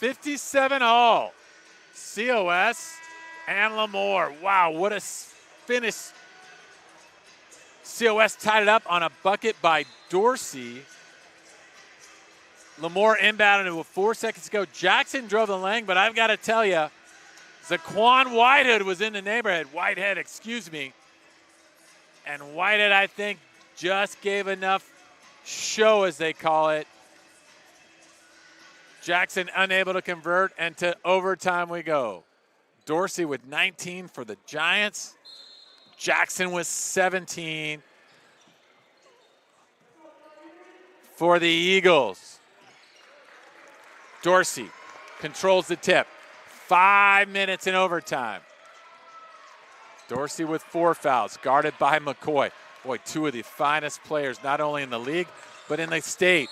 $57 all. COS and Lemoore. Wow, what a finish. COS tied it up on a bucket by Dorsey. Lemoore inbounded with 4 seconds to go. Jackson drove the lane, but I've got to tell you, Zaquan Whitehead was in the neighborhood. Whitehead, excuse me. And Whitehead, I think, just gave enough show, as they call it. Jackson unable to convert, and to overtime we go. Dorsey with 19 for the Giants. Jackson with 17 for the Eagles. Dorsey controls the tip. 5 minutes in overtime. Dorsey with 4 fouls, guarded by McCoy. Boy, two of the finest players, not only in the league, but in the state.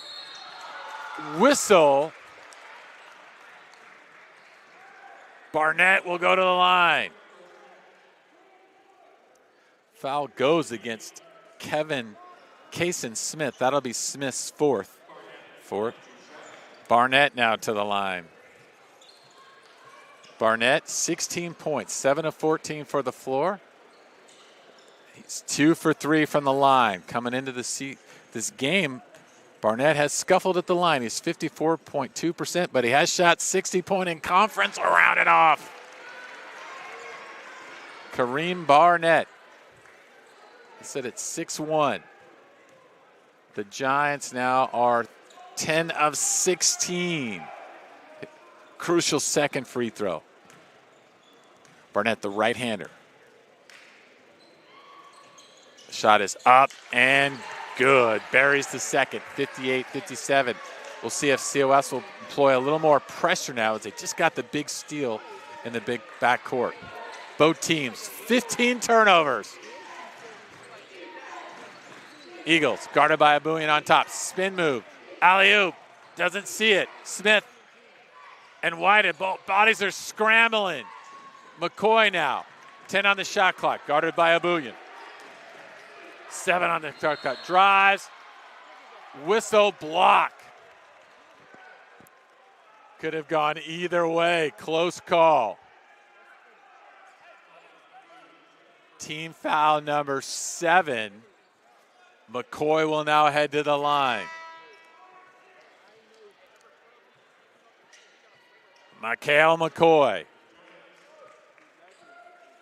Whistle. Barnett will go to the line. Foul goes against Kaysen Smith. That'll be Smith's fourth. Barnett now to the line. Barnett, 16 points, 7 of 14 for the floor. He's 2 for 3 from the line. Coming into this game, Barnett has scuffled at the line. He's 54.2%, but he has shot 60-point in conference around it off. Kareem Barnett. He said it's 6-1. The Giants now are 10 of 16. Crucial second free throw. Barnett, the right-hander. The shot is up and good. Buries the second, 58-57. We'll see if COS will employ a little more pressure now as they just got the big steal in the big backcourt. Both teams, 15 turnovers. Eagles guarded by Abuyan on top. Spin move. Alley-oop. Doesn't see it. Smith and White. Both bodies are scrambling. McCoy now. 10 on the shot clock. Guarded by Abuyan. 7 on the shot clock. Drives. Whistle, block. Could have gone either way. Close call. Team foul number 7. McCoy will now head to the line. Mikhail McCoy.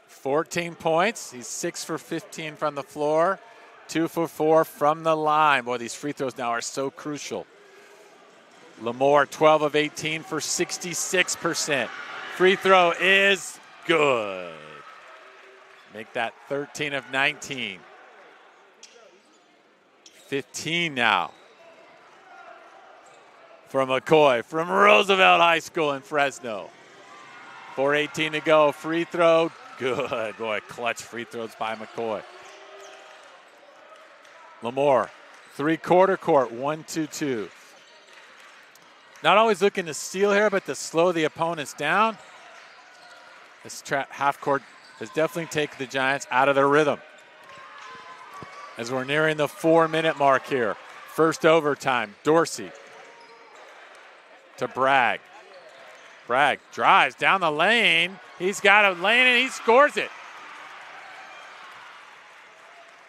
14 points. He's 6 for 15 from the floor. 2 for 4 from the line. Boy, these free throws now are so crucial. Lemoore, 12 of 18 for 66%. Free throw is good. Make that 13 of 19. 15 now for McCoy from Roosevelt High School in Fresno. 4:18 to go. Free throw, good. Boy, clutch free throws by McCoy. Lemoore, three-quarter court, 1-2-2. Not always looking to steal here, but to slow the opponents down. This half court has definitely taken the Giants out of their rhythm. As we're nearing the 4-minute mark here. First overtime, Dorsey to Bragg. Bragg drives down the lane. He's got a lane and he scores it.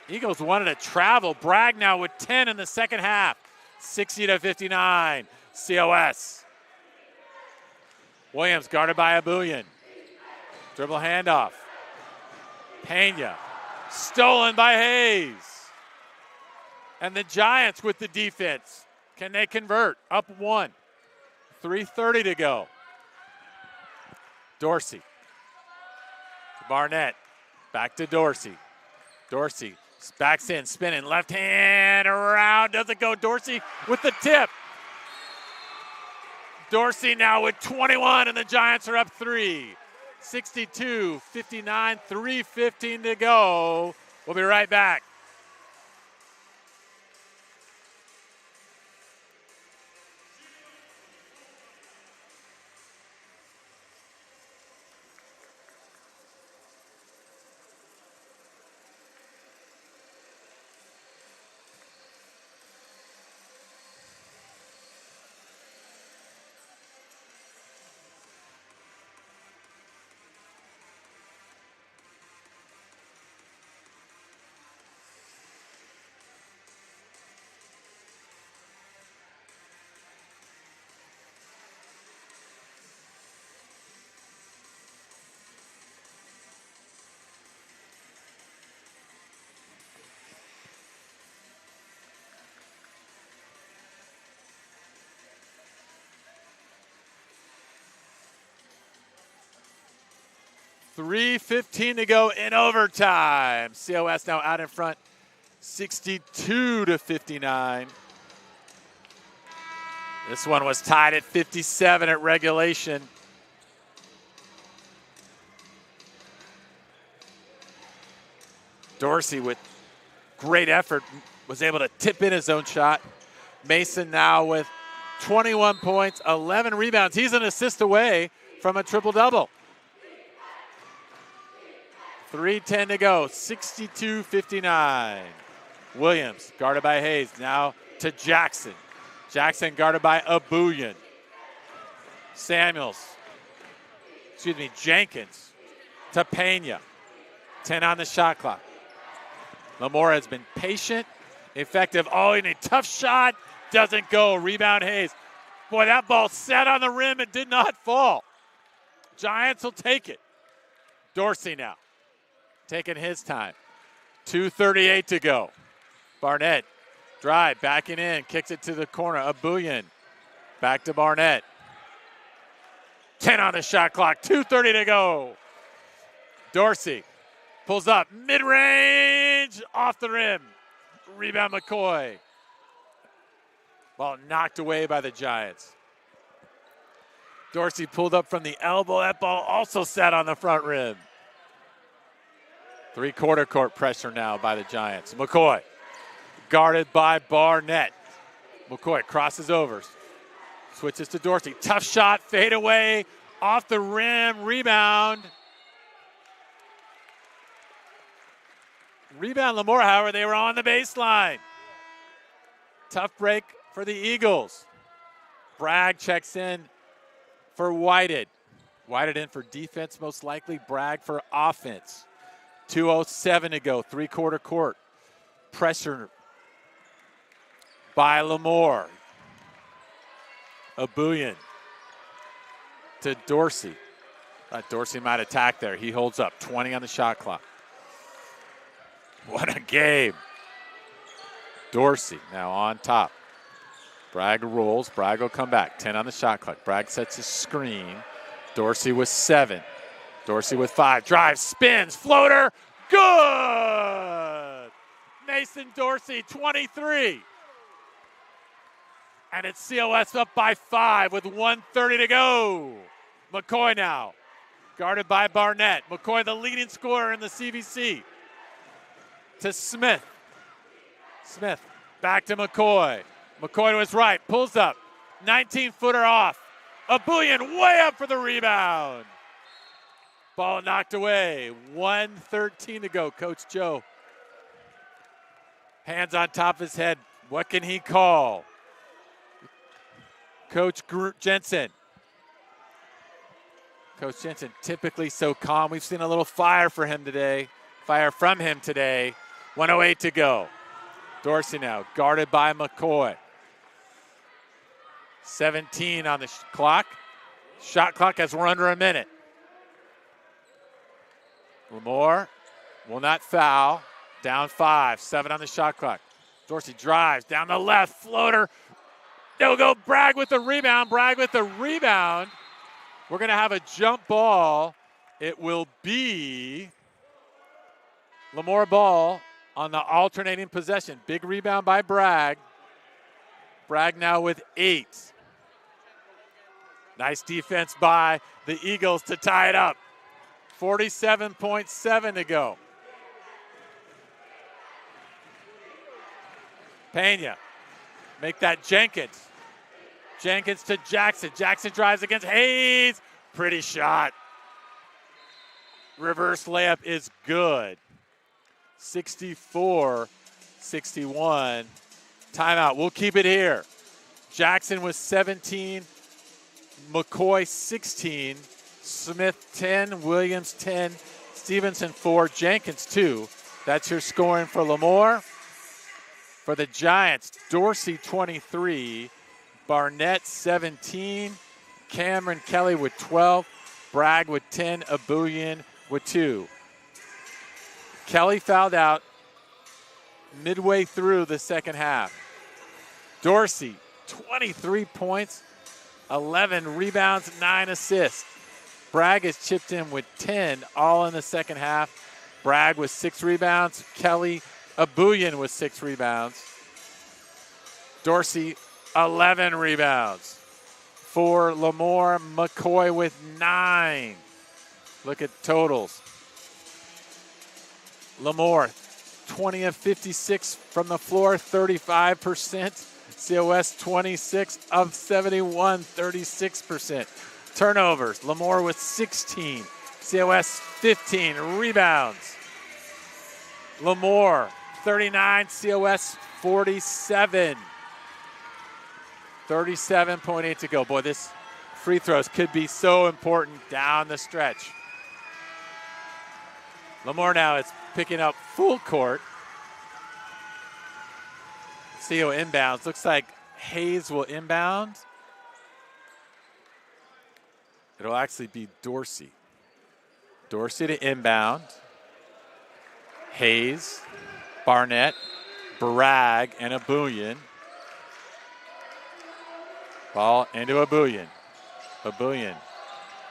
Eagles wanted to travel. Bragg now with 10 in the second half. 60-59, COS. Williams guarded by Abuyan. Dribble handoff. Pena, stolen by Hayes. And the Giants with the defense. Can they convert? Up 1. 3:30 to go. Dorsey. Barnett. Back to Dorsey. Dorsey backs in, spinning, left hand around. Doesn't go. Dorsey with the tip. Dorsey now with 21, and the Giants are up 3. 62-59, 3:15 to go. We'll be right back. $3:15 to go in overtime. COS now out in front, 62-59. This one was tied at 57 at regulation. Dorsey with great effort, was able to tip in his own shot. Mason now with 21 points, 11 rebounds. He's an assist away from a triple-double. 3:10 to go, 62-59. Williams guarded by Hayes, now to Jackson. Jackson guarded by Abuyan. Jenkins to Pena. 10 on the shot clock. Lemoore has been patient, effective. Oh, and a tough shot. Doesn't go. Rebound Hayes. Boy, that ball sat on the rim and did not fall. Giants will take it. Dorsey now taking his time. 2:38 to go. Barnett, drive, backing in, kicks it to the corner. Abuyan, back to Barnett. 10 on the shot clock, 2:30 to go. Dorsey pulls up, mid-range, off the rim. Rebound McCoy. Ball knocked away by the Giants. Dorsey pulled up from the elbow. That ball also sat on the front rim. Three-quarter court pressure now by the Giants. McCoy, guarded by Barnett. McCoy crosses over, switches to Dorsey. Tough shot, fade away, off the rim, rebound. Rebound Lemoore, however, they were on the baseline. Tough break for the Eagles. Bragg checks in for Whited. Whited in for defense most likely, Bragg for offense. 2:07 to go, three-quarter court. Pressure by Lemoore. Abuyan to Dorsey. Dorsey might attack there. He holds up, 20 on the shot clock. What a game. Dorsey now on top. Bragg rolls. Bragg will come back. 10 on the shot clock. Bragg sets his screen. Dorsey with 7. Dorsey with 5. Drives, spins, floater. Good! Mason Dorsey, 23. And it's COS up by 5 with 1:30 to go. McCoy now, guarded by Barnett. McCoy, the leading scorer in the CVC. To Smith. Smith back to McCoy. McCoy to his right, pulls up. 19-footer off. Abuyan way up for the rebound. Ball knocked away. 1:13 to go. Coach Joe. Hands on top of his head. What can he call? Coach Jensen. Coach Jensen, typically so calm. We've seen a little fire from him today. 1:08 to go. Dorsey now, guarded by McCoy. 17 on the clock. Shot clock as we're under a minute. Lemoore will not foul. Down 5, 7 on the shot clock. Dorsey drives down the left, floater. They'll go Bragg with the rebound. Bragg with the rebound. We're going to have a jump ball. It will be Lemoore ball on the alternating possession. Big rebound by Bragg. Bragg now with 8. Nice defense by the Eagles to tie it up. 47.7 to go. Pena, make that Jenkins. Jenkins to Jackson. Jackson drives against Hayes. Pretty shot. Reverse layup is good. 64-61. Timeout. We'll keep it here. Jackson was 17. McCoy 16. Smith 10. Williams 10. Stevenson 4. Jenkins 2. That's your scoring for Lemoore. For the Giants, Dorsey 23. Barnett 17. Cameron Kelly with 12. Bragg with 10. Abuyan with 2. Kelly fouled out midway through the second half. Dorsey, 23 points, 11 rebounds, 9 assists. Bragg has chipped in with 10, all in the second half. Bragg with 6 rebounds. Kelly, Abuyan with 6 rebounds. Dorsey, 11 rebounds. For Lemoore, McCoy with 9. Look at totals. Lemoore, 20 of 56 from the floor, 35%. COS 26 of 71, 36%. Turnovers, Lemoore with 16. COS 15 rebounds. Lemoore 39, COS 47. 37.8 to go. Boy, this free throws could be so important down the stretch. Lemoore now is picking up full court. CO inbounds. Looks like Hayes will inbound. It'll actually be Dorsey. Dorsey to inbound. Hayes, Barnett, Bragg, and Abuyan. Ball into Abuyan. Abuyan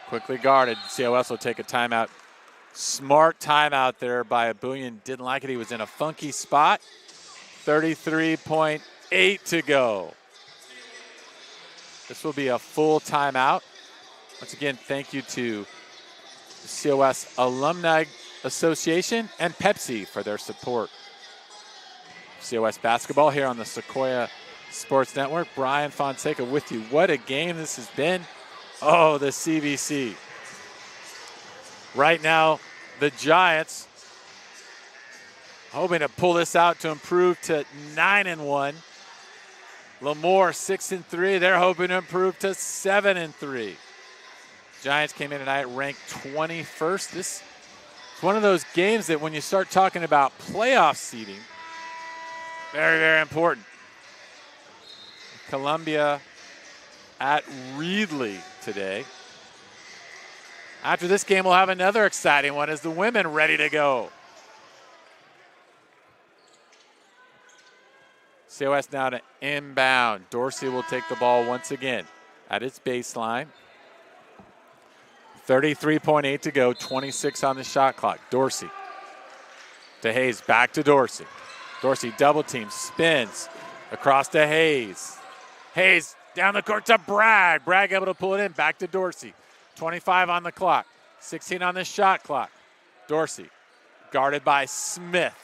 quickly guarded. COS will take a timeout. Smart timeout there by Abuyan. Didn't like it. He was in a funky spot. 33.8 to go. This will be a full timeout. Once again, thank you to the COS Alumni Association and Pepsi for their support. COS basketball here on the Sequoia Sports Network. Brian Fonseca with you. What a game this has been. Oh, the CBC. Right now, the Giants hoping to pull this out to improve to 9-1. Lemoore 6-3. They're hoping to improve to 7-3. Giants came in tonight ranked 21st. This is one of those games that when you start talking about playoff seeding, very, very important. Columbia at Reedley today. After this game, we'll have another exciting one as the women ready to go. COS now to inbound. Dorsey will take the ball once again at its baseline. 33.8 to go, 26 on the shot clock. Dorsey to Hayes, back to Dorsey. Dorsey double team, spins across to Hayes. Hayes down the court to Bragg. Bragg able to pull it in, back to Dorsey. 25 on the clock, 16 on the shot clock. Dorsey guarded by Smith.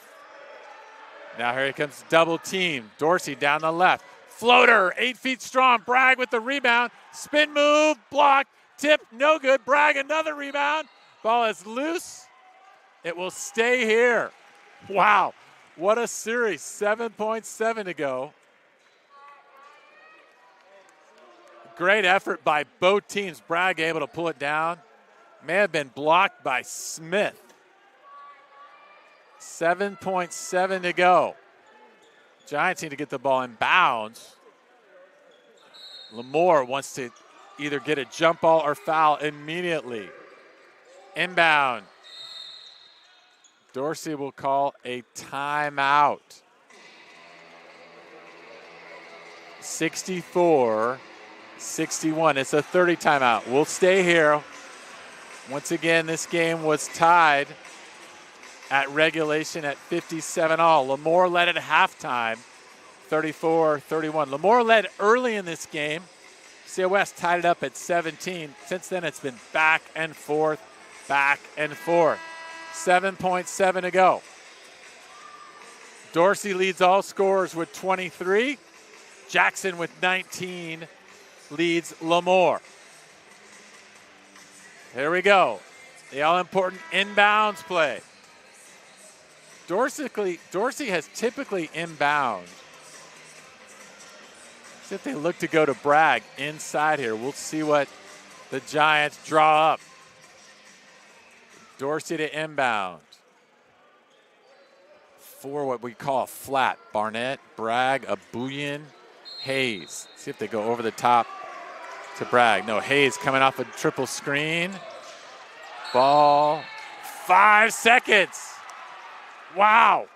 Now here comes double team. Dorsey down the left. Floater, 8 feet strong. Bragg with the rebound. Spin move, blocked, tip, no good. Bragg another rebound. Ball is loose. It will stay here. Wow, what a series. 7.7 to go. Great effort by both teams. Bragg able to pull it down. May have been blocked by Smith. 7.7 to go. Giants need to get the ball in bounds. Lemoore wants to either get a jump ball or foul immediately. Inbound. Dorsey will call a timeout. 64-61. It's a 30 timeout. We'll stay here. Once again, this game was tied at regulation at 57 all. Lemoore led at halftime, 34-31. Lemoore led early in this game. COS tied it up at 17. Since then, it's been back and forth, back and forth. 7.7 to go. Dorsey leads all scorers with 23. Jackson with 19 leads Lemoore. Here we go. The all-important inbounds play. Dorsey has typically inbound. See if they look to go to Bragg inside here. We'll see what the Giants draw up. Dorsey to inbound. For what we call a flat. Barnett, Bragg, Abuyan, Hayes. See if they go over the top to Bragg. No, Hayes coming off a triple screen. Ball. 5 seconds. Wow.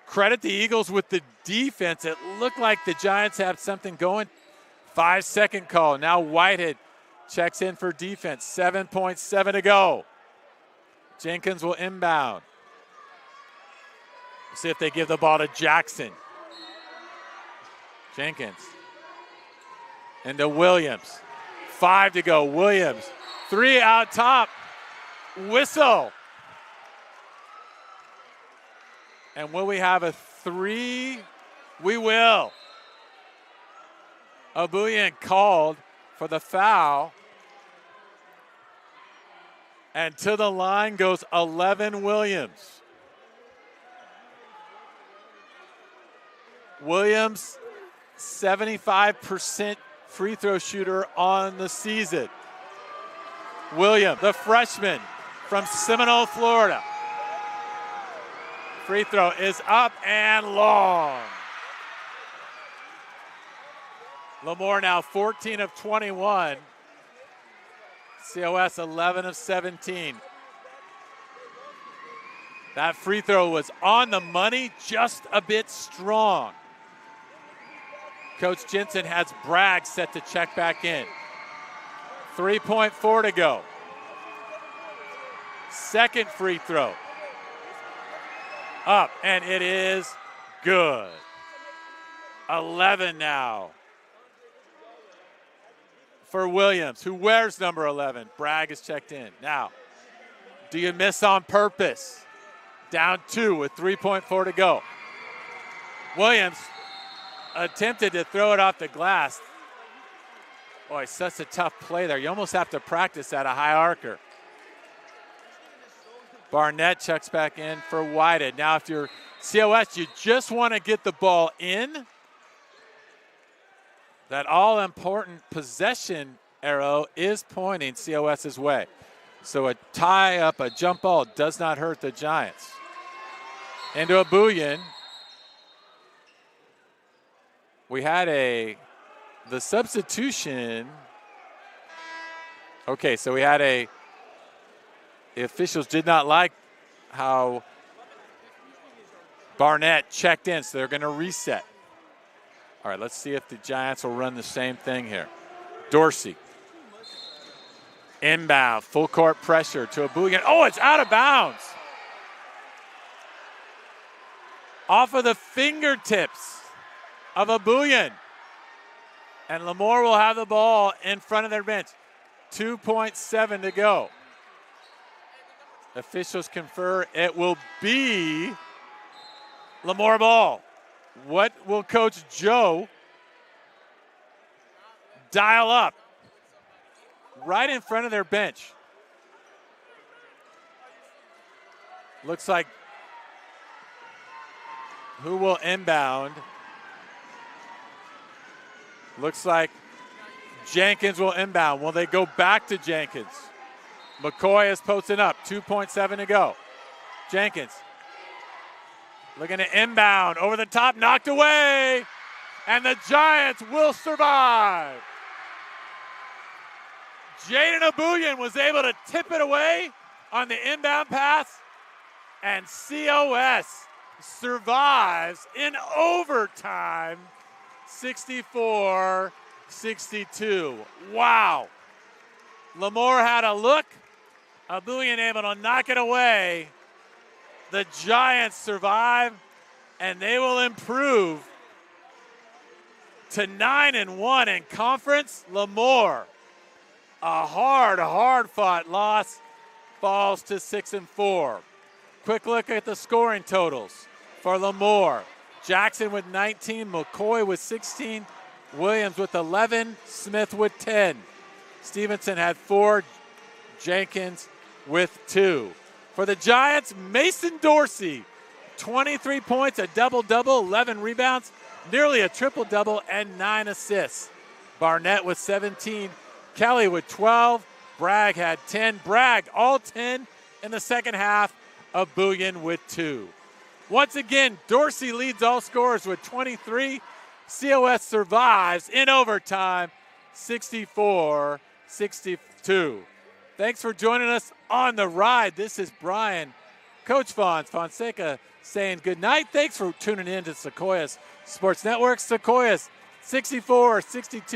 Credit the Eagles with the defense. It looked like the Giants have something going. 5-second call. Now Whitehead checks in for defense. 7.7 to go. Jenkins will inbound. We'll see if they give the ball to Jackson. Jenkins. Into Williams. 5 to go. Williams. 3 out top. Whistle. And will we have a three? We will. Abuyan called for the foul. And to the line goes 11 Williams. Williams, 75% free throw shooter on the season. Williams, the freshman from Seminole, Florida. Free throw is up and long. Lemoore now 14 of 21. COS 11 of 17. That free throw was on the money, just a bit strong. Coach Jensen has Bragg set to check back in. 3.4 to go. Second free throw. Up, and it is good. 11 now for Williams, who wears number 11. Bragg is checked in. Now, do you miss on purpose? Down 2 with 3.4 to go. Williams attempted to throw it off the glass. Boy, such a tough play there. You almost have to practice at a high arcer. Barnett checks back in for Whited. Now, if you're COS, you just want to get the ball in. That all-important possession arrow is pointing COS's way. So a tie-up, a jump ball does not hurt the Giants. Into Abuyan. We had the substitution. Okay, so we had the officials did not like how Barnett checked in, so they're going to reset. All right, let's see if the Giants will run the same thing here. Dorsey. Inbound, full court pressure to Abuyan. Oh, it's out of bounds. Off of the fingertips of Abuyan. And Lemoore will have the ball in front of their bench. 2.7 to go. Officials confer it will be Lemoore ball. What will Coach Joe dial up? Right in front of their bench. Looks like who will inbound? Looks like Jenkins will inbound. Will they go back to Jenkins? McCoy is posting up. 2.7 to go. Jenkins looking to inbound. Over the top, knocked away. And the Giants will survive. Jaden Abuyan was able to tip it away on the inbound pass. And COS survives in overtime. 64-62. Wow. Lemoore had a look. Abuyan able to knock it away. The Giants survive, and they will improve to 9-1 in conference. Lemoore, a hard-fought loss, falls to 6-4. Quick look at the scoring totals for Lemoore. Jackson with 19, McCoy with 16, Williams with 11, Smith with 10. Stevenson had 4, Jenkins with 2. For the Giants, Mason Dorsey, 23 points, a double-double, 11 rebounds, nearly a triple-double, and 9 assists. Barnett with 17, Kelly with 12, Bragg had 10. Bragg, all 10 in the second half, Abuyan with 2. Once again, Dorsey leads all scorers with 23. COS survives in overtime, 64-62. Thanks for joining us on the ride. This is Brian, Coach Fonseca, saying good night. Thanks for tuning in to Sequoias Sports Network. Sequoias 64-62.